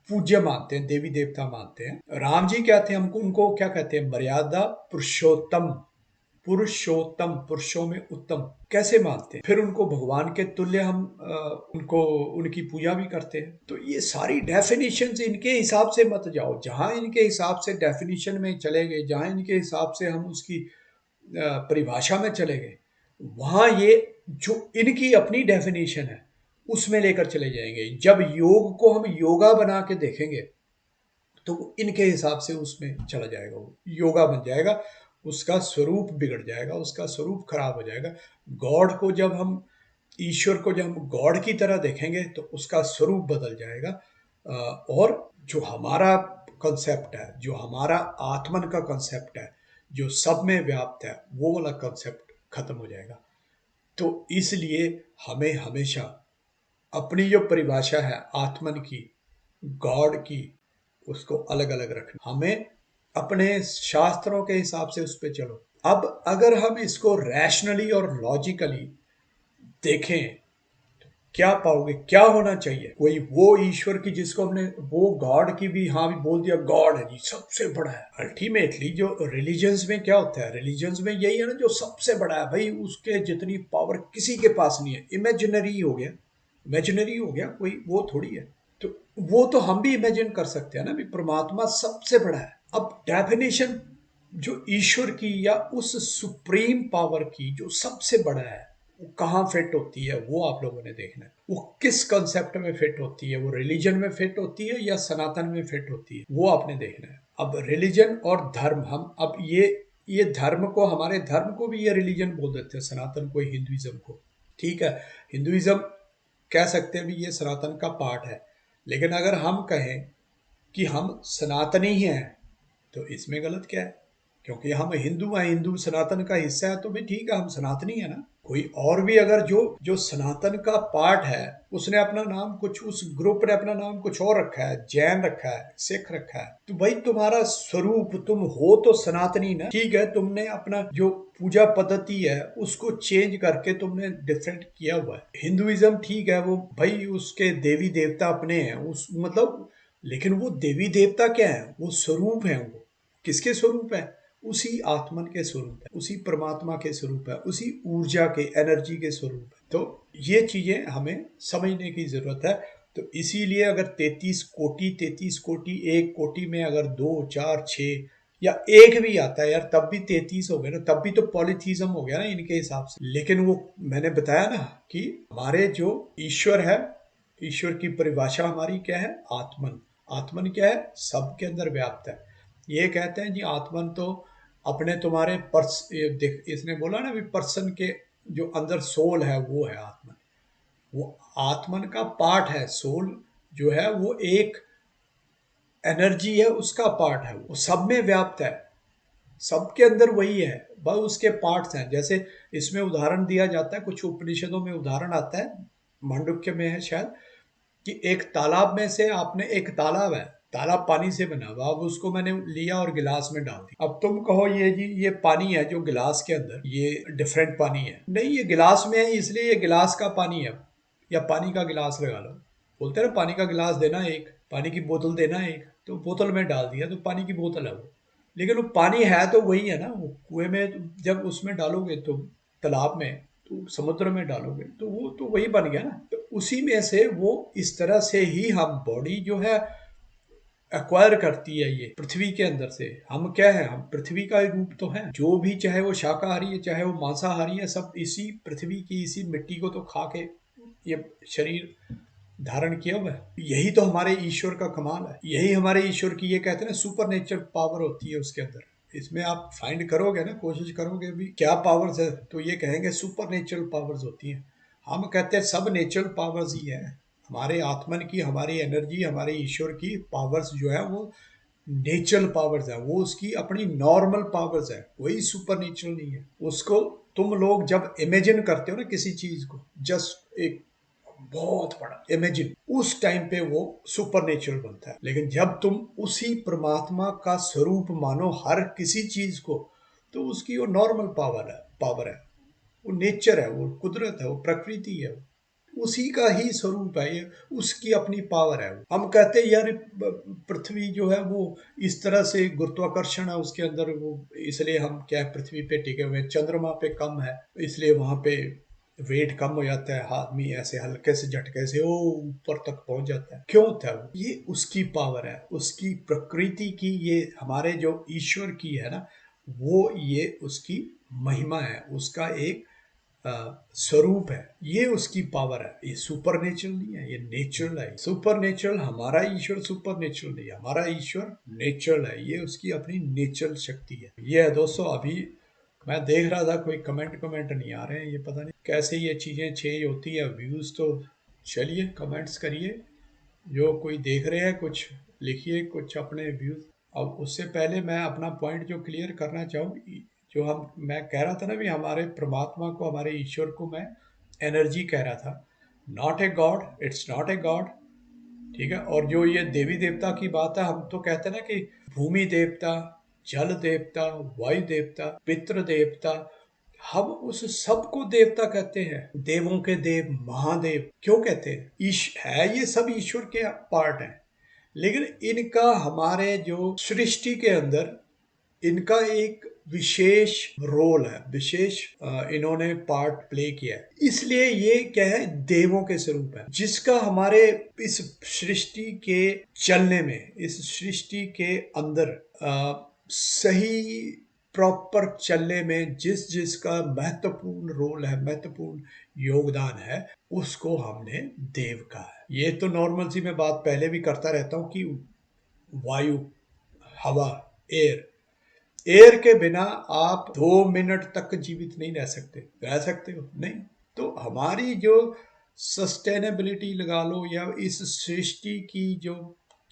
पूज्य मानते हैं, देवी देवता मानते हैं। राम जी क्या थे? हमको उनको क्या कहते हैं? मर्यादा पुरुषोत्तम, पुरुषोत्तम, पुरुषों में उत्तम कैसे मानते हैं? फिर उनको भगवान के तुल्य हम उनको, उनकी पूजा भी करते हैं। तो ये सारी डेफिनेशन इनके हिसाब से मत जाओ। जहां इनके हिसाब से डेफिनेशन में चले गए, जहां इनके हिसाब से हम उसकी परिभाषा में चले गए, वहां ये जो इनकी अपनी डेफिनेशन है उसमें लेकर चले जाएंगे। जब योग को हम योगा बना के देखेंगे, तो वो इनके हिसाब से उसमें चला जाएगा, वो योगा बन जाएगा, उसका स्वरूप बिगड़ जाएगा, उसका स्वरूप खराब हो जाएगा। गॉड को जब हम, ईश्वर को जब हम गॉड की तरह देखेंगे, तो उसका स्वरूप बदल जाएगा। और जो हमारा कंसेप्ट है, जो हमारा आत्मन का कंसेप्ट है, जो सब में व्याप्त है, वो वाला कंसेप्ट खत्म हो जाएगा। तो इसलिए हमें हमेशा अपनी जो परिभाषा है आत्मन की, गॉड की, उसको अलग अलग रखना। हमें अपने शास्त्रों के हिसाब से उस पर चलो। अब अगर हम इसको रैशनली और लॉजिकली देखें, क्या पाओगे? क्या होना चाहिए? कोई वो ईश्वर की, जिसको हमने वो गॉड की भी, हाँ भी बोल दिया, गॉड है जी, सबसे बड़ा है। अल्टीमेटली जो रिलीजन्स में क्या होता है? रिलीजन्स में यही है ना, जो सबसे बड़ा है भाई, उसके जितनी पावर किसी के पास नहीं है। इमेजिनरी हो गया, इमेजिनरी हो गया, कोई वो थोड़ी है। तो वो तो हम भी इमेजिन कर सकते हैं ना भी, परमात्मा सबसे बड़ा है। अब डेफिनेशन जो ईश्वर की, या उस सुप्रीम पावर की जो सबसे बड़ा है, वो कहाँ फिट होती है वो आप लोगों ने देखना है। वो किस कंसेप्ट में फिट होती है, वो रिलीजन में फिट होती है या सनातन में फिट होती है, वो आपने देखना है। अब रिलीजन और धर्म, हम अब ये धर्म को, हमारे धर्म को भी ये रिलीजन बोल देते हैं, सनातन को, हिंदुइज्म को। ठीक है, हिंदुइज्म कह सकते हैं भी ये सनातन का पार्ट है, लेकिन अगर हम कहें कि हम सनातनी हैं तो इसमें गलत क्या है? क्योंकि हम हिंदू हैं, हिंदू सनातन का हिस्सा है, तो भी ठीक है, हम सनातनी है ना। कोई और भी अगर जो जो सनातन का पार्ट है, उसने अपना नाम कुछ, उस ग्रुप ने अपना नाम कुछ और रखा है, जैन रखा है, सिख रखा है, तो भाई तुम्हारा स्वरूप, तुम हो तो सनातनी ना। ठीक है, तुमने अपना जो पूजा पद्धति है उसको चेंज करके तुमने डिफरेंट किया हुआ है। हिंदुइज्म ठीक है, वो भाई उसके देवी देवता अपने हैं, उस मतलब, लेकिन वो देवी देवता क्या है? वो स्वरूप है। वो किसके स्वरूप है? उसी आत्मन के स्वरूप है, उसी परमात्मा के स्वरूप है, उसी ऊर्जा के, एनर्जी के स्वरूप है। तो ये चीजें हमें समझने की जरूरत है। तो इसीलिए अगर 33 कोटि, एक कोटि में अगर 2 4 6 या एक भी आता है यार, तब भी 33 हो गए ना, तब भी तो पॉलीथीज्म हो गया ना इनके हिसाब से। लेकिन वो मैंने बताया ना कि हमारे जो ईश्वर है, ईश्वर की परिभाषा हमारी क्या है? आत्मन। आत्मन क्या है? सबके अंदर व्याप्त है। ये कहते हैं जी आत्मन तो अपने तुम्हारे पर्स, देख इसने बोला ना भी पर्सन के जो अंदर सोल है वो है आत्मन। वो आत्मन का पार्ट है। सोल जो है वो एक एनर्जी है, उसका पार्ट है, वो सब में व्याप्त है, सबके अंदर वही है, बस उसके पार्ट्स हैं। जैसे इसमें उदाहरण दिया जाता है, कुछ उपनिषदों में उदाहरण आता है, मांडुक्य में है शायद, कि एक तालाब में से आपने, एक तालाब है, तालाब पानी से बना हुआ, अब उसको मैंने लिया और गिलास में डाल दिया। अब तुम कहो ये जी ये पानी है जो गिलास के अंदर, ये डिफरेंट पानी है। नहीं, ये गिलास में है इसलिए ये गिलास का पानी है, या पानी का गिलास लगा लो। बोलते हैं ना पानी का गिलास देना एक, पानी की बोतल देना एक, तो बोतल में डाल दिया तो पानी की बोतल है वो। लेकिन वो पानी है तो वही है ना। वो कुएं में जब उसमें डालोगे तो, तालाब में, तो समुद्र में डालोगे तो वो तो वही बन गया ना। तो उसी में से वो, इस तरह से ही हम बॉडी जो है एक्वायर करती है ये पृथ्वी के अंदर से। हम क्या है? हम पृथ्वी का ही रूप तो है। जो भी, चाहे वो शाकाहारी है चाहे वो मांसाहारी है, सब इसी पृथ्वी की, इसी मिट्टी को तो खा के ये शरीर धारण किया हुआ है। यही तो हमारे ईश्वर का कमाल है, यही हमारे ईश्वर की, ये कहते हैं ना, सुपर नेचुरल पावर होती है उसके अंदर। इसमें आप फाइंड करोगे ना, कोशिश करोगे भी क्या पावर्स है, तो ये कहेंगे सुपर नेचुरल पावर्स होती हैं। हम कहते हैं सब नेचुरल पावर्स ही है। हमारे आत्मन की, हमारी एनर्जी, हमारे ईश्वर की पावर्स जो है वो नेचुरल पावर्स है, वो उसकी अपनी नॉर्मल पावर्स है, कोई सुपर नेचुरल नहीं है। उसको तुम लोग जब इमेजिन करते हो ना किसी चीज को, जस्ट एक बहुत बड़ा इमेजिन, उस टाइम पे वो सुपर नेचुरल बनता है। लेकिन जब तुम उसी परमात्मा का स्वरूप मानो हर किसी चीज को, तो उसकी वो नॉर्मल पावर है, वो नेचर है, वो कुदरत है, वो प्रकृति है, उसी का ही स्वरूप है ये, उसकी अपनी पावर है। हम कहते हैं यार पृथ्वी जो है वो इस तरह से गुरुत्वाकर्षण है उसके अंदर, वो इसलिए हम क्या है, पृथ्वी पे टिके हुए हैं, चंद्रमा पे कम है इसलिए वहां पे वेट कम हो जाता है, आदमी ऐसे हल्के से झटके से वो ऊपर तक पहुंच जाता है। क्यों होता है वो? ये उसकी पावर है, उसकी प्रकृति की, ये हमारे जो ईश्वर की है ना, वो ये उसकी महिमा है, उसका एक स्वरूप है, ये उसकी पावर है। ये सुपर नेचुरल नहीं है, ये नेचुरल है। सुपर नेचुरल, हमारा ईश्वर सुपर नेचुरल नहीं है, हमारा ईश्वर नेचुरल है, ये उसकी अपनी नेचुरल शक्ति है। ये है दोस्तों। अभी मैं देख रहा था कोई कमेंट नहीं आ रहे हैं, ये पता नहीं कैसे ये चीज़ें चेंज होती है, व्यूज़ तो। चलिए कमेंट्स करिए, जो कोई देख रहे हैं कुछ लिखिए, कुछ अपने व्यूज़। अब उससे पहले मैं अपना पॉइंट जो क्लियर करना चाहूँ, जो मैं कह रहा था ना भी हमारे परमात्मा को, हमारे ईश्वर को मैं एनर्जी कह रहा था, not a God, it's not a God. ठीक है, और जो ये देवी देवता की बात है, हम तो कहते हैं ना कि भूमि देवता, जल देवता, वायु देवता, पितृ देवता, हम उस सब को देवता कहते हैं। देवों के देव, महादेव क्यों कहते हैं? ईश है, ये सब ईश्वर के पार्ट हैं। लेकिन इनका हमारे जो सृष्टि के अंदर, इनका एक विशेष रोल है, विशेष इन्होंने पार्ट प्ले किया है, इसलिए ये क्या है, देवों के स्वरूप है, जिसका हमारे इस सृष्टि के चलने में, इस सृष्टि के अंदर सही प्रॉपर चलने में जिस जिसका महत्वपूर्ण रोल है, महत्वपूर्ण योगदान है, उसको हमने देव कहा है। ये तो नॉर्मल सी मैं बात पहले भी करता रहता हूँ कि वायु, हवा, एयर, एयर के बिना आप 2 मिनट तक जीवित नहीं रह सकते हो नहीं। तो हमारी जो सस्टेनेबिलिटी लगा लो, या इस सृष्टि की जो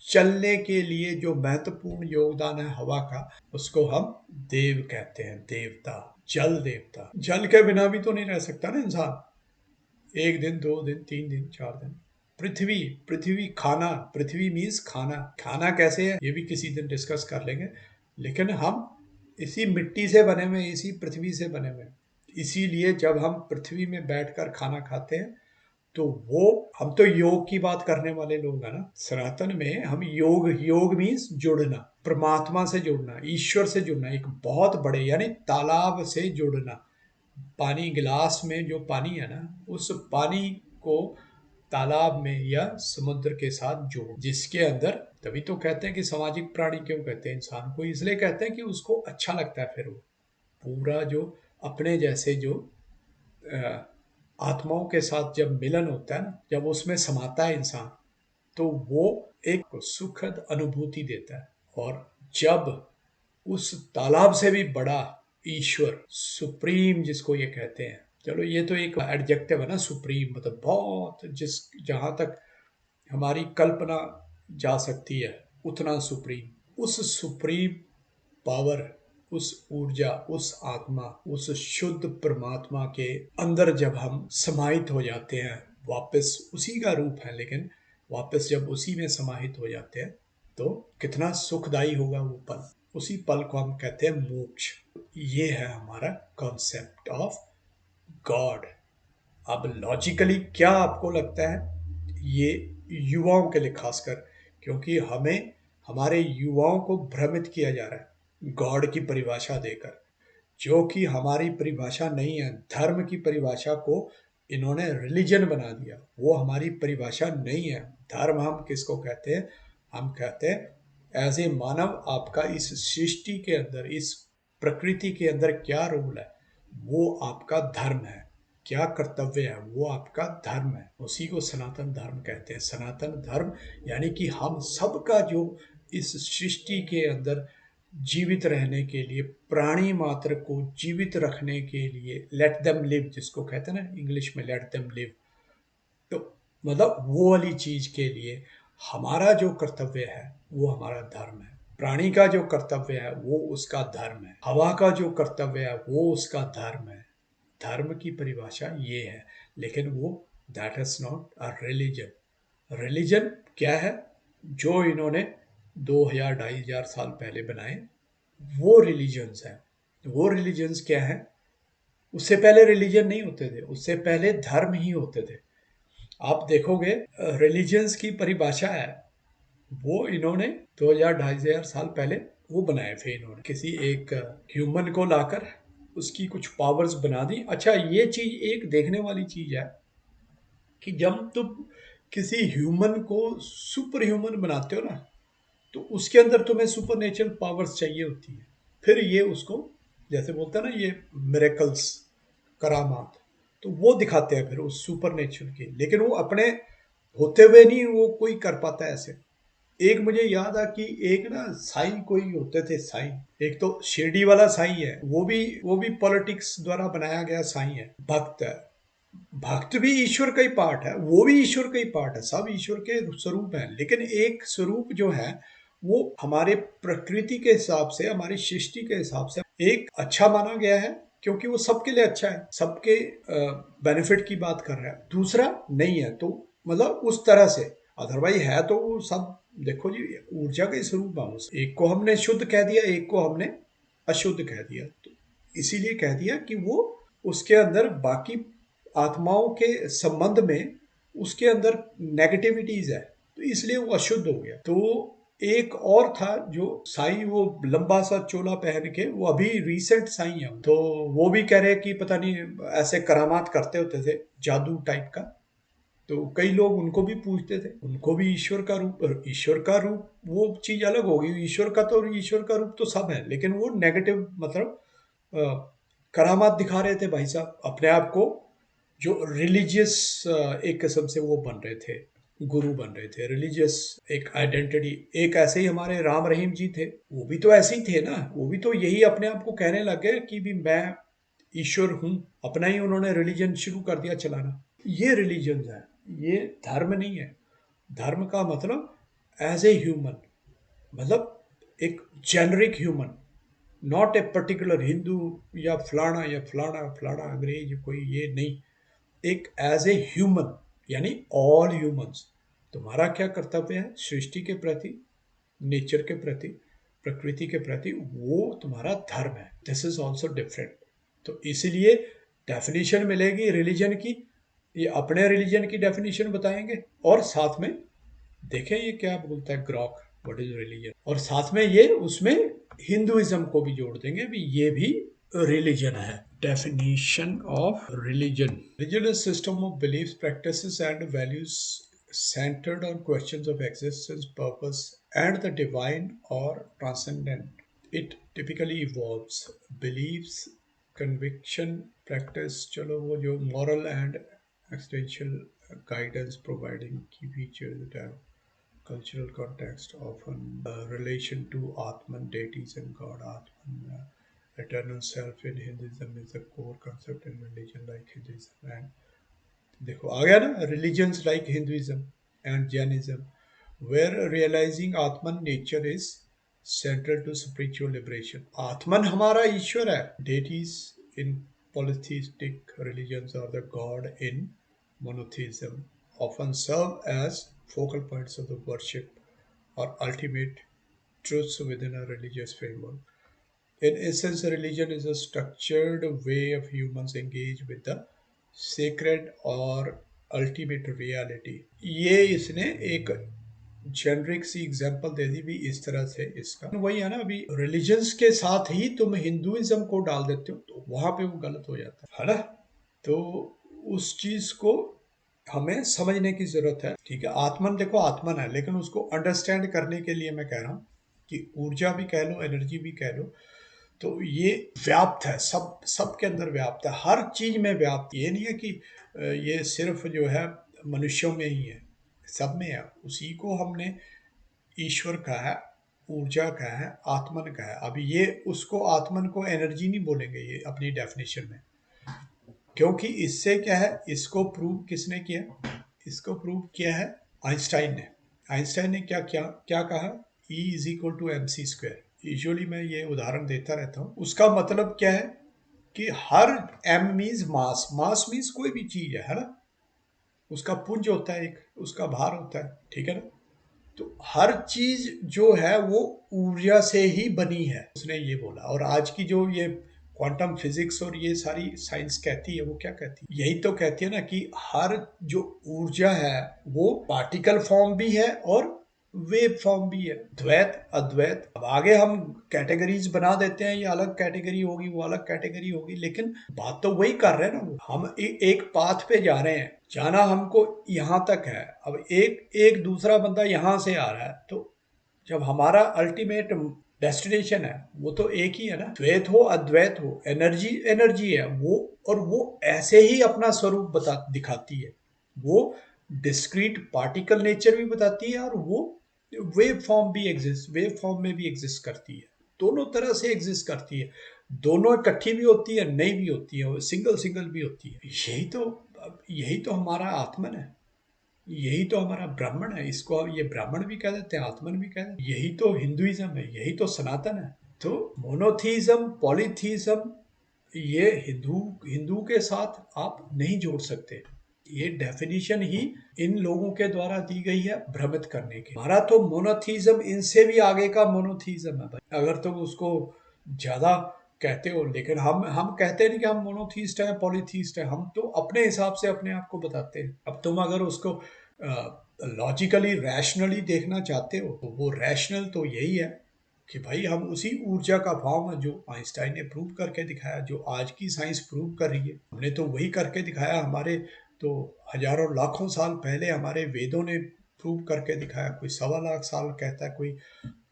चलने के लिए जो महत्वपूर्ण योगदान है हवा का, उसको हम देव कहते हैं, देवता, जल देवता। जल के बिना भी तो नहीं रह सकता ना इंसान, 1 दिन, 2 दिन, 3 दिन, 4 दिन। पृथ्वी, पृथ्वी खाना, पृथ्वी मीन्स खाना। खाना कैसे है ये भी किसी दिन डिस्कस कर लेंगे, लेकिन हम इसी मिट्टी से बने हुए, इसी पृथ्वी से बने हुए। इसीलिए जब हम पृथ्वी में बैठकर खाना खाते हैं तो वो, हम तो योग की बात करने वाले लोग हैं ना सनातन में। हम योग, योग मीन्स जुड़ना, परमात्मा से जुड़ना, ईश्वर से जुड़ना, एक बहुत बड़े यानी तालाब से जुड़ना। पानी, गिलास में जो पानी है ना, उस पानी को तालाब में या समुद्र के साथ जोड़, जिसके अंदर, तभी तो कहते हैं कि सामाजिक प्राणी क्यों कहते हैं इंसान को, इसलिए कहते हैं कि उसको अच्छा लगता है। फिर वो पूरा जो अपने जैसे जो आत्माओं के साथ जब मिलन होता है ना, जब उसमें समाता है इंसान, तो वो एक सुखद अनुभूति देता है। और जब उस तालाब से भी बड़ा ईश्वर, सुप्रीम जिसको ये कहते हैं, चलो ये तो एक एडजेक्टिव है ना, सुप्रीम मतलब बहुत, जिस जहां तक हमारी कल्पना जा सकती है उतना सुप्रीम, उस सुप्रीम पावर, उस ऊर्जा, उस आत्मा, उस शुद्ध परमात्मा के अंदर जब हम समाहित हो जाते हैं, वापस उसी का रूप है, लेकिन वापस जब उसी में समाहित हो जाते हैं तो कितना सुखदाई होगा वो पल। उसी पल को हम कहते हैं मोक्ष। ये है हमारा कॉन्सेप्ट ऑफ गॉड। अब लॉजिकली क्या आपको लगता है, ये युवाओं के लिए खासकर, क्योंकि हमें, हमारे युवाओं को भ्रमित किया जा रहा है गॉड की परिभाषा देकर, जो कि हमारी परिभाषा नहीं है। धर्म की परिभाषा को इन्होंने रिलीजन बना दिया, वो हमारी परिभाषा नहीं है। धर्म हम किसको कहते हैं, हम कहते हैं एज ए मानव, आपका इस सृष्टि के अंदर, इस प्रकृति के अंदर क्या रोल है, वो आपका धर्म है। क्या कर्तव्य है, वो आपका धर्म है। उसी को सनातन धर्म कहते हैं। सनातन धर्म यानी कि हम सबका जो इस सृष्टि के अंदर जीवित रहने के लिए, प्राणी मात्र को जीवित रखने के लिए, लेट देम लिव जिसको कहते हैं ना इंग्लिश में, लेट देम लिव, तो मतलब वो वाली चीज के लिए हमारा जो कर्तव्य है वो हमारा धर्म है। प्राणी का जो कर्तव्य है वो उसका धर्म है। हवा का जो कर्तव्य है वो उसका धर्म है। धर्म की परिभाषा ये है, लेकिन वो, that is not a religion. Religion क्या है, जो इन्होंने 2000-2500 साल पहले बनाए, वो रिलीजन्स हैं। वो रिलीजन्स क्या है, उससे पहले रिलीजन नहीं होते थे, उससे पहले धर्म ही होते थे। आप देखोगे रिलीजन्स की परिभाषा है वो इन्होंने 2000-2500 साल पहले वो बनाए थे। इन्होंने किसी एक ह्यूमन को लाकर उसकी कुछ पावर्स बना दी। अच्छा, ये चीज एक देखने वाली चीज है कि जब तुम किसी ह्यूमन को सुपर ह्यूमन बनाते हो ना, तो उसके अंदर तुम्हें सुपर नेचुरल पावर्स चाहिए होती है। फिर ये उसको, जैसे बोलते हैं ना ये मिरेकल्स, करामात, तो वो दिखाते हैं फिर उस सुपर नेचुरल की, लेकिन वो अपने होते हुए नहीं वो कोई कर पाता है ऐसे। एक मुझे याद आ कि एक ना साई कोई होते थे, साई, एक तो शिरडी वाला साई है, वो भी पॉलिटिक्स द्वारा बनाया गया साई है। भक्त है, भक्त भी ईश्वर का ही पार्ट है, वो भी ईश्वर का ही पार्ट है, सब ईश्वर के स्वरूप हैं। लेकिन एक स्वरूप जो है वो हमारे प्रकृति के हिसाब से, हमारी सृष्टि के हिसाब से एक अच्छा माना गया है, क्योंकि वो सबके लिए अच्छा है, सबके बेनिफिट की बात कर रहा है। दूसरा नहीं है, तो मतलब उस तरह से, अदरवाइज है तो वो सब, देखो जी, ऊर्जा के स्वरूप है। एक को हमने शुद्ध कह दिया, एक को हमने अशुद्ध कह दिया, तो इसीलिए कह दिया कि वो उसके अंदर बाकी आत्माओं के संबंध में उसके अंदर नेगेटिविटीज है, तो इसलिए वो अशुद्ध हो गया। तो एक और था जो साई, वो लंबा सा चोला पहन के, वो अभी रिसेंट साई है, तो वो भी कह रहे कि पता नहीं ऐसे करामात करते होते थे, जादू टाइप का। तो कई लोग उनको भी पूजते थे, उनको भी ईश्वर का रूप, और ईश्वर का रूप वो चीज अलग होगी। ईश्वर का रूप तो सब है, लेकिन वो नेगेटिव मतलब करामात दिखा रहे थे भाई साहब अपने आप को, जो रिलीजियस एक किस्म से वो बन रहे थे, गुरु बन रहे थे, रिलीजियस एक आइडेंटिटी। एक ऐसे ही हमारे राम रहीम जी थे, वो भी तो ऐसे ही थे ना, वो भी तो यही अपने आप को कहने लगे कि भी मैं ईश्वर हूं, अपना ही उन्होंने रिलीजन शुरू कर दिया चलाना। ये रिलीजन है, ये धर्म नहीं है। धर्म का मतलब एज ए ह्यूमन, मतलब एक generic human, not a particular Hindu या फलाना या फलाना फलाना अंग्रेज, कोई ये नहीं। एक एज ए ह्यूमन, यानी ऑल ह्यूमंस। तुम्हारा क्या कर्तव्य है सृष्टि के प्रति, नेचर के प्रति, प्रकृति के प्रति, वो तुम्हारा धर्म है। This is also different. तो इसीलिए डेफिनेशन मिलेगी रिलीजन की, ये अपने रिलीजन की डेफिनेशन बताएंगे, और साथ में देखें ये क्या बोलता है ग्रॉक, व्हाट इज रिलीजन, और साथ में ये उसमें हिंदुइज्म को भी जोड़ देंगे, भी ये भी रिलीजन है। Definition of religion. Religion is a system of beliefs, practices, and values centered on questions of existence, purpose, and the divine or transcendent. It typically involves beliefs, conviction, practice, चलो वो जो moral and existential guidance providing key features that have cultural context, often relation to Atman, deities and God. Atman, eternal self in Hinduism is a core concept in religion like Hinduism. And देखो आ गया ना, religions like Hinduism and Jainism, where realizing Atman nature is central to spiritual liberation. Atman हमारा ईश्वर है. Deities in polytheistic religions or the God in monotheism often serve as focal points of the worship or ultimate truths within a religious framework. In essence, religion is a structured way of humans engage with the sacred or ultimate reality. ये इसने एक generic सी example दे दी भी इस तरह से। इसका वही है ना, अभी रिलीजन्स के साथ ही तुम हिंदुइज्म को डाल देते हो, तो वहां पे वो गलत हो जाता है ना। तो उस चीज को हमें समझने की जरूरत है। ठीक है, आत्मन देखो आत्मन है, लेकिन उसको अंडरस्टैंड करने के लिए मैं कह रहा हूँ कि ऊर्जा भी कह लो, एनर्जी भी कह लो, तो ये व्याप्त है, सब सबके अंदर व्याप्त है, हर चीज में व्याप्त। ये नहीं है कि ये सिर्फ जो है मनुष्यों में ही है, सब में है। उसी को हमने ईश्वर कहा है, ऊर्जा कहा है, आत्मन कहा है। अभी ये उसको आत्मन को एनर्जी नहीं बोलेंगे ये अपनी डेफिनेशन में, क्योंकि इससे क्या है, इसको प्रूव किसने किया, इसको प्रूव किया है आइंस्टाइन ने। आइंस्टाइन ने क्या क्या क्या कहा, E is equal to M C square. Usually मैं ये उदाहरण देता रहता हूँ। उसका मतलब क्या है कि हर m means mass, mass means कोई भी चीज है ना, उसका पुंज होता है एक, उसका भार होता है, ठीक है ना। तो हर चीज जो है वो ऊर्जा से ही बनी है, उसने ये बोला। और आज की जो ये क्वांटम फिजिक्स और ये सारी साइंस कहती है, वो क्या कहती है, यही तो कहती है ना कि हर जो ऊर्जा है वो पार्टिकल फॉर्म भी है और वेव फॉर्म भी है, द्वैत अद्वैत। अब आगे हम कैटेगरीज बना देते हैं, ये अलग कैटेगरी होगी, वो अलग कैटेगरी होगी, लेकिन बात तो वही कर रहे हैं ना। वो हम एक पाथ पे जा रहे हैं, जाना हमको यहाँ तक है। अब एक दूसरा बंदा यहाँ से आ रहा है, तो जब हमारा अल्टीमेट डेस्टिनेशन है वो तो एक ही है ना। द्वैत हो अद्वैत हो, एनर्जी एनर्जी है वो, और वो ऐसे ही अपना स्वरूप बता दिखाती है। वो डिस्क्रीट पार्टिकल नेचर भी बताती है, और वो वेव फॉर्म भी एग्जिस्ट, वेव फॉर्म में भी एग्जिस्ट करती है, दोनों तरह से एग्जिस्ट करती है। दोनों इकट्ठी भी होती है, नहीं भी होती है, सिंगल सिंगल भी होती है। यही तो हमारा आत्मन है, यही तो हमारा ब्राह्मण है। इसको ये ब्राह्मण भी कह देते हैं, आत्मन भी कह देते हैं। यही तो हिंदुइज्म है, यही तो सनातन है। तो मोनोथीज्म पॉलीथीज्म ये हिंदू हिंदू के साथ आप नहीं जोड़ सकते। ये डेफिनेशन ही इन लोगों के द्वारा दी गई है भ्रमित करने के। हमारा तो मोनोथीज्म इनसे भी आगे का मोनोथीज्म है भाई, अगर तुम उसको ज्यादा कहते हो। लेकिन हम कहते नहीं कि हम मोनोथीस्ट हैं, पॉलीथीस्ट हैं, हम तो अपने हिसाब से अपने आप को बताते हैं। अब तुम अगर उसको लॉजिकली रैशनली देखना चाहते हो, तो वो रैशनल तो यही है कि भाई हम उसी ऊर्जा का फॉर्म है जो आइंस्टाइन ने प्रूव करके दिखाया, जो आज की साइंस प्रूव कर रही है। हमने तो वही करके दिखाया, हमारे तो हजारों लाखों साल पहले हमारे वेदों ने प्रूव करके दिखाया। कोई 1.25 लाख साल कहता है, कोई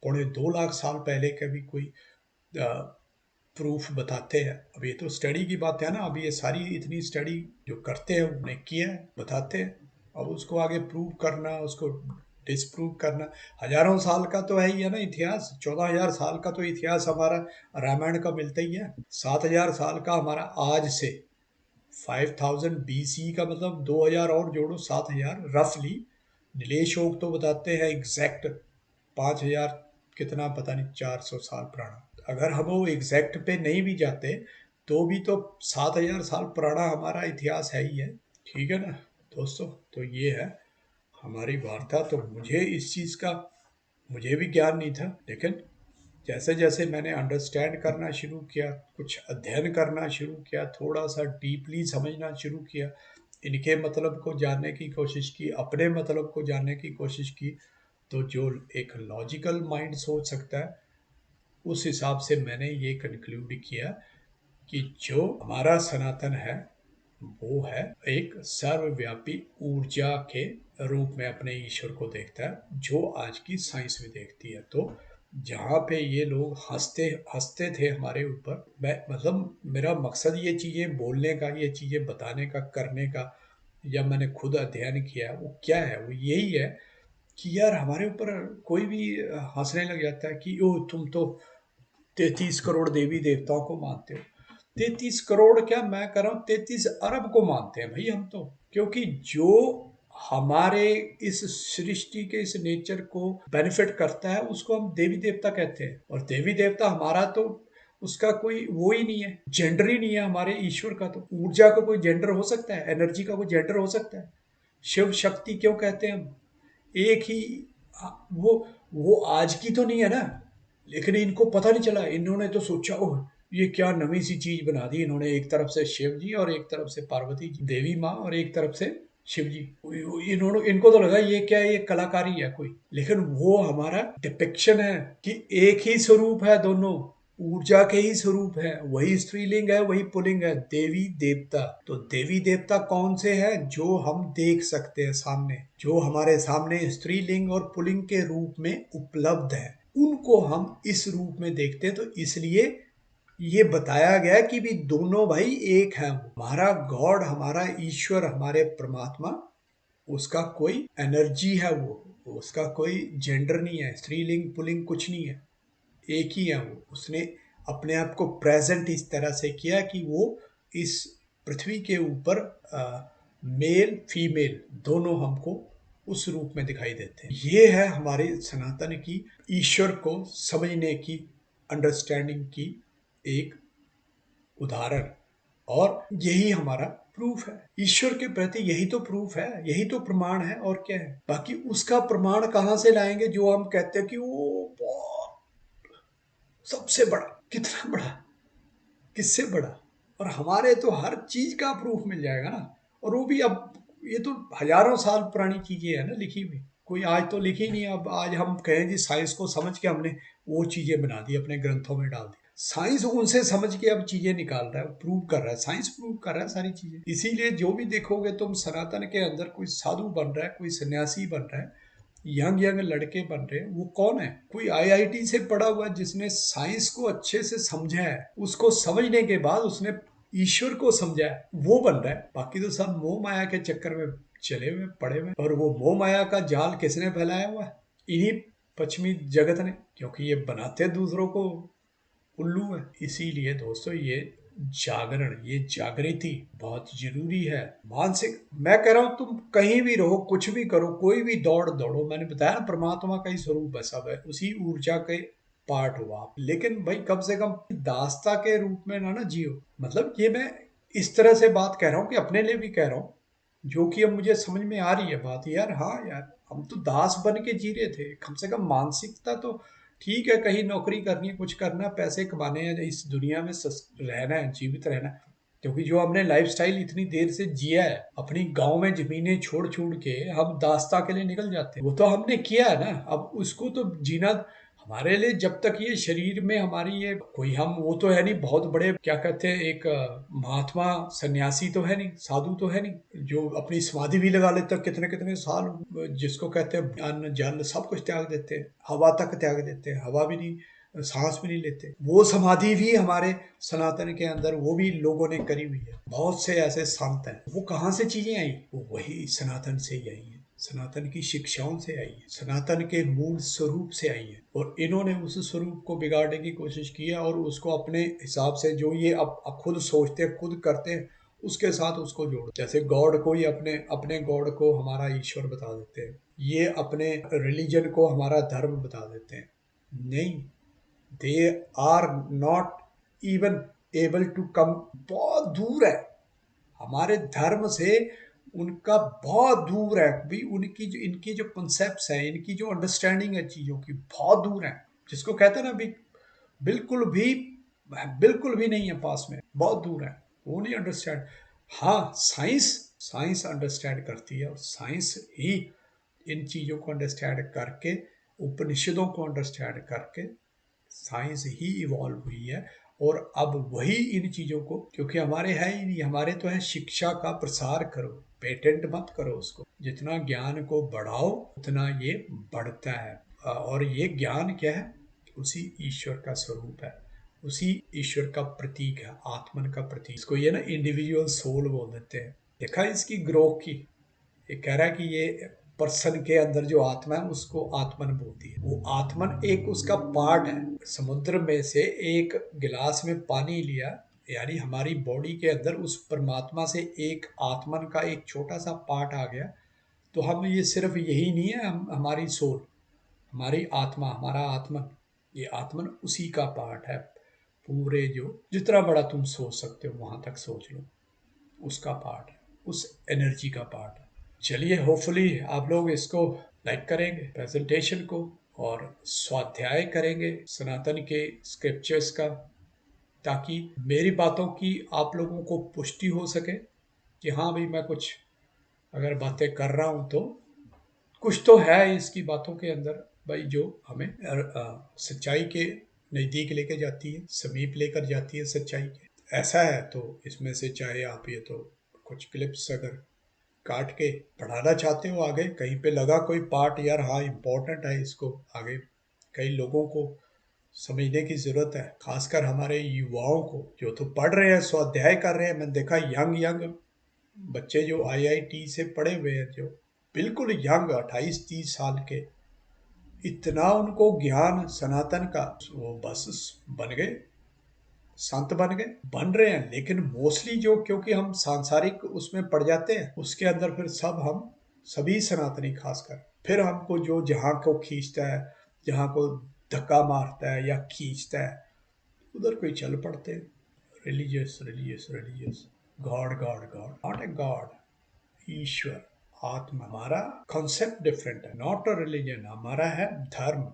2.25 लाख साल पहले का भी कोई प्रूफ बताते हैं। अब ये तो स्टडी की बात है ना, अब ये सारी इतनी स्टडी जो करते हैं उन्हें किया है, बताते हैं। अब उसको आगे प्रूव करना, उसको डिसप्रूव करना, हजारों साल का तो है ही है ना इतिहास। 14,000 साल का तो इतिहास हमारा रामायण का मिलता ही है। 7,000 साल का हमारा आज से 5000 BC का, मतलब 2000 और जोड़ो 7000 रफली। नीलेश ओक तो बताते हैं एग्जैक्ट 5000 कितना पता नहीं 400 साल पुराना। अगर हम वो एग्जैक्ट पे नहीं भी जाते तो भी तो 7,000 साल पुराना हमारा इतिहास है ही है। ठीक है ना दोस्तों, तो ये है हमारी वार्ता। तो मुझे इस चीज़ का मुझे भी ज्ञान नहीं था, लेकिन जैसे जैसे मैंने अंडरस्टैंड करना शुरू किया, कुछ अध्ययन करना शुरू किया, थोड़ा सा डीपली समझना शुरू किया, इनके मतलब को जानने की कोशिश की, अपने मतलब को जानने की कोशिश की, तो जो एक लॉजिकल माइंड सोच सकता है उस हिसाब से मैंने ये कंक्लूड किया कि जो हमारा सनातन है वो है एक सर्वव्यापी ऊर्जा के रूप में अपने ईश्वर को देखता है, जो आज की साइंस भी देखती है। तो जहाँ पे ये लोग हंसते हंसते थे हमारे ऊपर, मैं मतलब मेरा मकसद ये चीज़ें बोलने का, ये चीज़ें बताने का, करने का, या मैंने खुद अध्ययन किया, वो क्या है, वो यही है कि यार हमारे ऊपर कोई भी हंसने लग जाता है कि ओ तुम तो 33 करोड़ देवी देवताओं को मानते हो। 33 करोड़ क्या, मैं कह रहा हूँ 33 अरब को मानते हैं भाई हम तो। क्योंकि जो हमारे इस सृष्टि के इस नेचर को बेनिफिट करता है उसको हम देवी देवता कहते हैं। और देवी देवता हमारा तो उसका कोई वो ही नहीं है, जेंडर ही नहीं है हमारे ईश्वर का। तो ऊर्जा का कोई जेंडर हो सकता है? एनर्जी का कोई जेंडर हो सकता है? शिव शक्ति क्यों कहते हैं हम? एक ही वो आज की तो नहीं है ना। लेकिन इनको पता नहीं चला, इन्होंने तो सोचा ओह ये क्या नवी सी चीज बना दी इन्होंने, एक तरफ से शिव जी और एक तरफ से पार्वती जी देवी माँ और एक तरफ से शिव जी। इन्होंने इनको तो लगा ये क्या है, ये कलाकारी है कोई। लेकिन वो हमारा डिपिक्शन है कि एक ही स्वरूप है, दोनों ऊर्जा के ही स्वरूप है। वही स्त्रीलिंग है, वही पुल्लिंग है, देवी देवता। तो देवी देवता कौन से हैं? जो हम देख सकते हैं सामने, जो हमारे सामने स्त्रीलिंग और पुल्लिंग के रूप में उपलब्ध है, उनको हम इस रूप में देखते हैं। तो इसलिए ये बताया गया कि भी दोनों भाई एक है। हमारा गॉड, हमारा ईश्वर, हमारे परमात्मा, उसका कोई एनर्जी है, वो उसका कोई जेंडर नहीं है, स्त्रीलिंग पुल्लिंग कुछ नहीं है, एक ही है वो। उसने अपने आप को प्रेजेंट इस तरह से किया कि वो इस पृथ्वी के ऊपर मेल फीमेल दोनों हमको उस रूप में दिखाई देते हैं। ये है हमारे सनातन की ईश्वर को समझने की, अंडरस्टैंडिंग की एक उदाहरण। और यही हमारा प्रूफ है ईश्वर के प्रति, यही तो प्रूफ है, यही तो प्रमाण है, और क्या है। बाकी उसका प्रमाण कहाँ से लाएंगे जो हम कहते हैं कि वो बहुत सबसे बड़ा, कितना बड़ा, किससे बड़ा। और हमारे तो हर चीज का प्रूफ मिल जाएगा ना। और वो भी अब ये तो हजारों साल पुरानी चीजें है ना लिखी हुई, कोई आज तो लिखी नहीं। अब आज हम कहें जी साइंस को समझ के हमने वो चीजें बना दी, अपने ग्रंथों में डाल दी। साइंस उनसे समझ के अब चीजें निकाल रहा है, प्रूव कर रहा है, साइंस प्रूव कर रहा है सारी चीजें। इसीलिए जो भी देखोगे तुम सनातन के अंदर, कोई साधु बन रहा है, कोई सन्यासी बन रहा है, यंग यंग लड़के बन रहे हैं, वो कौन है? कोई आईआईटी से पढ़ा हुआ जिसने साइंस को अच्छे से समझा है, उसको समझने के बाद उसने ईश्वर को समझा है, वो बन रहा है। बाकी तो सब मोह माया के चक्कर में चले हुए पड़े हुए। और वो मोह माया का जाल किसने फैलाया हुआ है? इन्हीं पश्चिमी जगत ने, क्योंकि ये बनाते दूसरों को उल्लू है। इसीलिए दोस्तों ये जागरण, ये जागृति बहुत जरूरी है। मानसिक, मैं कह रहा हूं तुम कहीं भी रहो, कुछ भी करो, कोई भी दौड़ दौड़ो, मैंने बताया ना परमात्मा का ही स्वरूप है, सब है, उसी ऊर्जा के पार्ट हो आप। लेकिन भाई कम से कम दास्ता के रूप में ना जियो। मतलब ये मैं इस तरह से बात कह रहा हूँ कि अपने लिए भी कह रहा हूँ, जो कि अब मुझे समझ में आ रही है बात। यार हाँ यार, हम तो दास बन के जी रहे थे। कम से कम मानसिकता तो ठीक है, कहीं नौकरी करनी है, कुछ करना है, पैसे कमाने हैं, इस दुनिया में रहना है, जीवित रहना है। क्योंकि जो हमने लाइफस्टाइल इतनी देर से जिया है, अपनी गांव में जमीनें छोड़ छोड़ के हम दास्ता के लिए निकल जाते हैं, वो तो हमने किया है ना। अब उसको तो जीना हमारे लिए जब तक ये शरीर में हमारी ये कोई हम वो तो है नहीं, बहुत बड़े क्या कहते हैं, एक महात्मा सन्यासी तो है नहीं, साधु तो है नहीं जो अपनी समाधि भी लगा लेते हैं कितने कितने साल, जिसको कहते हैं अन्न जल सब कुछ त्याग देते हैं, हवा तक त्याग देते हैं, हवा भी नहीं, सांस भी नहीं लेते। वो समाधि भी हमारे सनातन के अंदर वो भी लोगों ने करी हुई है। बहुत से ऐसे संत हैं। वो कहाँ से चीजें आई? वो वही सनातन से ही आई है, सनातन की शिक्षाओं से आई है, सनातन के मूल स्वरूप से आई है। और इन्होंने उस स्वरूप को बिगाड़ने की कोशिश की है और उसको अपने हिसाब से जो ये अब खुद सोचते हैं, खुद करते हैं, उसके साथ उसको जोड़, जैसे गॉड को ही अपने अपने गॉड को हमारा ईश्वर बता देते हैं, ये अपने रिलीजन को हमारा धर्म बता देते हैं। नहीं, they are not even able to come, बहुत दूर है हमारे धर्म से, उनका बहुत दूर है भी, उनकी जो इनकी जो कॉन्सेप्ट्स है, इनकी जो अंडरस्टैंडिंग है चीज़ों की, बहुत दूर है। जिसको कहते हैं ना भी, बिल्कुल भी बिल्कुल भी नहीं है पास में, बहुत दूर है, वो नहीं अंडरस्टैंड। हाँ, साइंस साइंस अंडरस्टैंड करती है और साइंस ही इन चीज़ों को अंडरस्टैंड करके, उपनिषदों को अंडरस्टैंड करके साइंस ही इवॉल्व हुई है। और अब वही इन चीज़ों को, क्योंकि हमारे है ही नहीं, हमारे तो है शिक्षा का प्रसार करो, पेटेंट मत करो उसको, जितना ज्ञान को बढ़ाओ उतना ये बढ़ता है। और ये ज्ञान क्या है? उसी ईश्वर का स्वरूप है, उसी ईश्वर का प्रतीक है, आत्मन का प्रतीक। इसको ये ना इंडिविजुअल सोल बोल देते हैं। देखा इसकी ग्रोथ की, ये कह रहा है कि ये पर्सन के अंदर जो आत्मा है उसको आत्मन बोलती है। वो आत्मन एक उसका पार्ट है। समुद्र में से एक गिलास में पानी लिया, यानी हमारी बॉडी के अंदर उस परमात्मा से एक आत्मन का एक छोटा सा पार्ट आ गया। तो हम ये सिर्फ यही नहीं है, हम हमारी सोल, हमारी आत्मा, हमारा आत्मन, ये आत्मन उसी का पार्ट है। पूरे जो जितना बड़ा तुम सोच सकते हो वहां तक सोच लो, उसका पार्ट है, उस एनर्जी का पार्ट है। चलिए, होपफुली आप लोग इसको लाइक करेंगे प्रेजेंटेशन को, और स्वाध्याय करेंगे सनातन के स्क्रिप्चर्स का, ताकि मेरी बातों की आप लोगों को पुष्टि हो सके कि हाँ भाई, मैं कुछ अगर बातें कर रहा हूँ तो कुछ तो है इसकी बातों के अंदर भाई, जो हमें सच्चाई के नज़दीक लेके जाती है, समीप लेकर जाती है सच्चाई के। ऐसा है तो इसमें से चाहे आप ये तो कुछ क्लिप्स अगर काट के पढ़ाना चाहते हो आगे कहीं पे लगा कोई पार्ट, यार हाँ इम्पोर्टेंट है, इसको आगे कई लोगों को समझने की ज़रूरत है, खासकर हमारे युवाओं को जो तो पढ़ रहे हैं, स्वाध्याय कर रहे हैं। मैंने देखा यंग यंग बच्चे जो आईआईटी से पढ़े हुए हैं, जो बिल्कुल यंग 28-30 साल के, इतना उनको ज्ञान सनातन का, वो बस बन गए, संत बन गए, बन रहे हैं। लेकिन मोस्टली जो, क्योंकि हम सांसारिक उसमें पड़ जाते हैं, उसके अंदर फिर सब हम सभी सनातनी खासकर, फिर हमको जो जहाँ को खींचता है, जहाँ को धक्का मारता है या खींचता है, उधर कोई चल पड़ते हैं। Religious religious religious, God God God, not a God, ईश्वर आत्मा। हमारा कॉन्सेप्ट डिफरेंट है, नॉट अ रिलीजन, हमारा है धर्म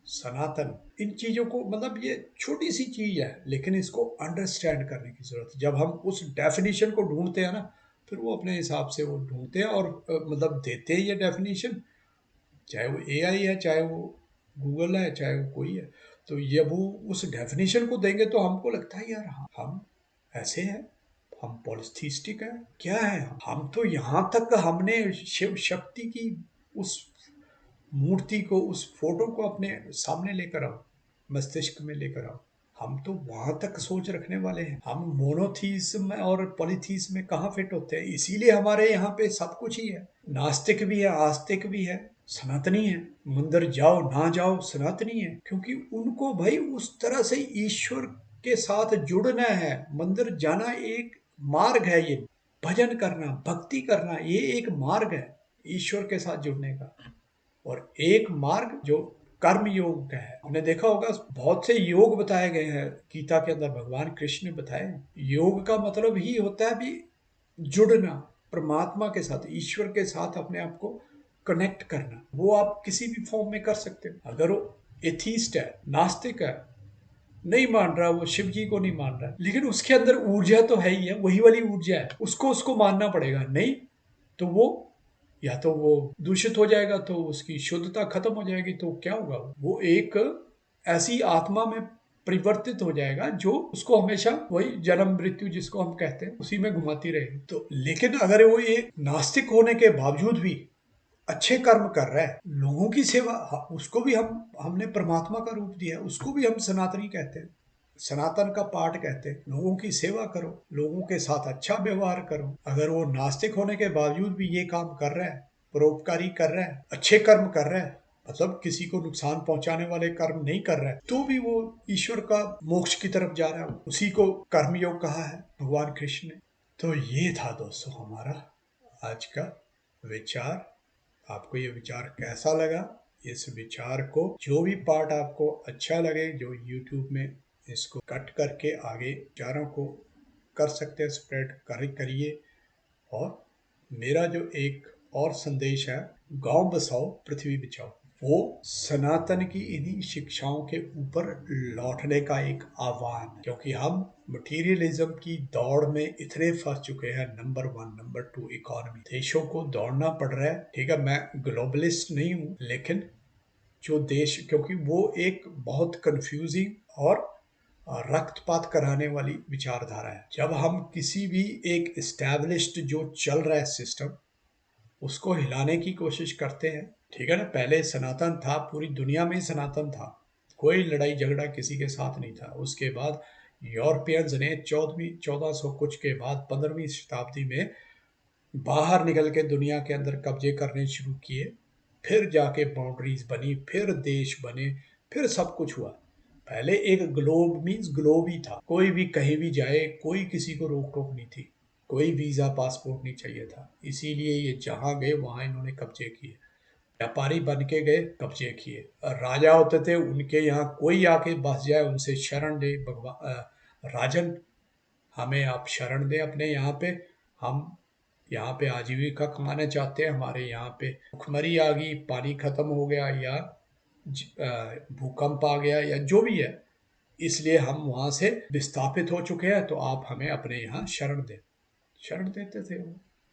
सनातन। इन चीज़ों को, मतलब ये छोटी सी चीज़ है लेकिन इसको अंडरस्टैंड करने की ज़रूरत है। जब हम उस डेफिनेशन को ढूंढते हैं ना, फिर वो अपने हिसाब से वो ढूंढते हैं और मतलब देते हैं ये डेफिनेशन, चाहे वो एआई है, चाहे वो गूगल है, चाहे वो कोई है। तो जब वो उस डेफिनेशन को देंगे तो हमको लगता है यार हाँ, हम ऐसे हैं, हम पॉलिथिस्टिक हैं, क्या है हम तो यहाँ तक हमने शिव शक्ति की उस मूर्ति को, उस फोटो को अपने सामने लेकर आओ, मस्तिष्क में लेकर आओ। हम तो वहां तक सोच रखने वाले हैं। हम मोनोथीज्म और पॉलीथीज्म में कहाँ फिट होते हैं? इसीलिए हमारे यहाँ पे सब कुछ ही है, नास्तिक भी है, आस्तिक भी है, सनातनी है। मंदिर जाओ ना जाओ सनातनी है, क्योंकि उनको भाई उस तरह से ईश्वर के साथ जुड़ना है। मंदिर जाना एक मार्ग है, ये भजन करना, भक्ति करना, ये एक मार्ग है ईश्वर के साथ जुड़ने का। और एक मार्ग जो कर्म योग का है, आपने देखा होगा बहुत से योग बताए गए हैं गीता के अंदर, भगवान कृष्ण ने बताए। योग का मतलब ही होता है भी जुड़ना परमात्मा के साथ, ईश्वर के साथ अपने आप को कनेक्ट करना। वो आप किसी भी फॉर्म में कर सकते हो। अगर वो एथीस्ट है, नास्तिक है, नहीं मान रहा, वो शिव जी को नहीं मान रहा, लेकिन उसके अंदर ऊर्जा तो है ही है, वही वाली ऊर्जा है, उसको उसको मानना पड़ेगा। नहीं तो वो या तो वो दूषित हो जाएगा तो उसकी शुद्धता खत्म हो जाएगी, तो क्या होगा, वो एक ऐसी आत्मा में परिवर्तित हो जाएगा जो उसको हमेशा वही जन्म मृत्यु जिसको हम कहते हैं उसी में घुमाती रहेगी। तो लेकिन अगर वो ये नास्तिक होने के बावजूद भी अच्छे कर्म कर रहा है, लोगों की सेवा, उसको भी हमने परमात्मा का रूप दिया है, उसको भी हम सनातनी कहते हैं, सनातन का पाठ कहते हैं। लोगों की सेवा करो, लोगों के साथ अच्छा व्यवहार करो। अगर वो नास्तिक होने के बावजूद भी ये काम कर रहा है, परोपकारी कर रहा है, अच्छे कर्म कर रहा है, मतलब किसी को नुकसान पहुंचाने वाले कर्म नहीं कर रहा है, तो भी वो ईश्वर का मोक्ष की तरफ जा रहा है। उसी को कर्मयोग कहा है भगवान कृष्ण ने। तो ये था दोस्तों हमारा आज का विचार। आपको ये विचार कैसा लगा? इस विचार को, जो भी पार्ट आपको अच्छा लगे, जो YouTube में इसको कट करके आगे विचारों को कर सकते हैं, स्प्रेड करिए। और मेरा जो एक और संदेश है, गांव बसाओ पृथ्वी बचाओ, वो सनातन की इन्हीं शिक्षाओं के ऊपर लौटने का एक आह्वान है। क्योंकि हम मटीरियलिज्म की दौड़ में इतने फंस चुके हैं, नंबर 1 नंबर 2 इकोनॉमी, देशों को दौड़ना पड़ रहा है। ठीक है, मैं ग्लोबलिस्ट नहीं हूँ, लेकिन जो देश, क्योंकि वो एक बहुत कंफ्यूजिंग और रक्तपात कराने वाली विचारधारा है। जब हम किसी भी एक इस्टेब्लिश्ड जो चल रहा है सिस्टम, उसको हिलाने की कोशिश करते हैं, ठीक है ना, पहले सनातन था, पूरी दुनिया में सनातन था, कोई लड़ाई झगड़ा किसी के साथ नहीं था। उसके बाद यूरोपियंस ने 1400 कुछ के बाद 15वीं शताब्दी में बाहर निकल के दुनिया के अंदर कब्जे करने शुरू किए, फिर जाके बाउंड्रीज बनी, फिर देश बने, फिर सब कुछ हुआ। पहले एक ग्लोब मीन्स ग्लोब ही था, कोई भी कहीं भी जाए, कोई किसी को रोक टोक नहीं थी, कोई वीजा पासपोर्ट नहीं चाहिए था। इसीलिए ये जहाँ गए वहाँ इन्होंने कब्जे किए, व्यापारी बन के गए, कब्जे किए। राजा होते थे, उनके यहाँ कोई आके बस जाए, उनसे शरण दे, भगवान राजन हमें आप शरण दें अपने यहाँ पे, हम यहाँ पे आजीविका कमाना चाहते हैं, हमारे यहाँ पे भुखमरी आ गई, पानी खत्म हो गया, या भूकंप आ गया, या जो भी है, इसलिए हम वहाँ से विस्थापित हो चुके हैं, तो आप हमें अपने यहाँ शरण दें। शरण देते थे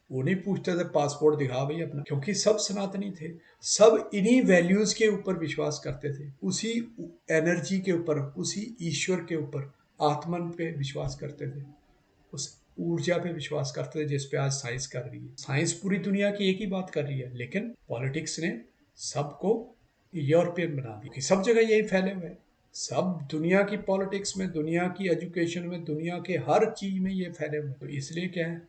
वो नहीं पूछते थे पासपोर्ट दिखा भाई अपना, क्योंकि सब सनातनी थे, सब इन्हीं वैल्यूज के ऊपर विश्वास करते थे, उसी एनर्जी के ऊपर, उसी ईश्वर के ऊपर, आत्मन पे विश्वास करते थे, उस ऊर्जा पे विश्वास करते थे जिस पे आज साइंस कर रही है। साइंस पूरी दुनिया की एक ही बात कर रही है, लेकिन पॉलिटिक्स ने सबको यूरोपियन बना दिया कि सब जगह यही फैले हुए हैं। सब दुनिया की पॉलिटिक्स में, दुनिया की एजुकेशन में, दुनिया के हर चीज में ये फैले हुए। तो इसलिए क्या है,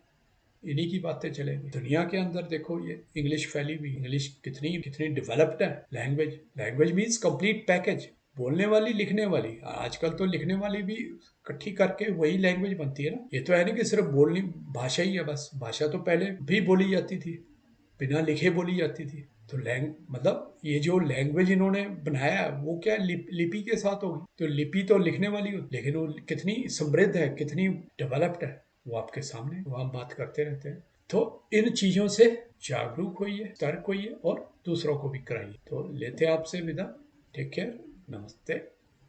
इन्हीं की बातें चलेंगी। दुनिया के अंदर देखो, ये इंग्लिश फैली हुई, इंग्लिश कितनी कितनी डेवलप्ड है। Language, language means complete package, बोलने वाली, लिखने वाली। आजकल तो लिखने वाली भी इकट्ठी करके वही लैंग्वेज बनती है ना। ये तो है नहीं कि सिर्फ बोलनी भाषा ही है बस, भाषा तो पहले भी बोली जाती थी, बिना लिखे बोली जाती थी। तो मतलब ये जो लैंग्वेज इन्होंने बनाया वो क्या लिपि के साथ होगी, तो लिपि तो लिखने वाली हो, लेकिन वो कितनी समृद्ध है, कितनी डेवलप्ड है, वो आपके सामने, वो हम बात करते रहते हैं। तो इन चीजों से जागरूक होइए, सतर्क होइए और दूसरों को भी कराइए। तो लेते हैं आपसे विदा। टेक केयर, नमस्ते।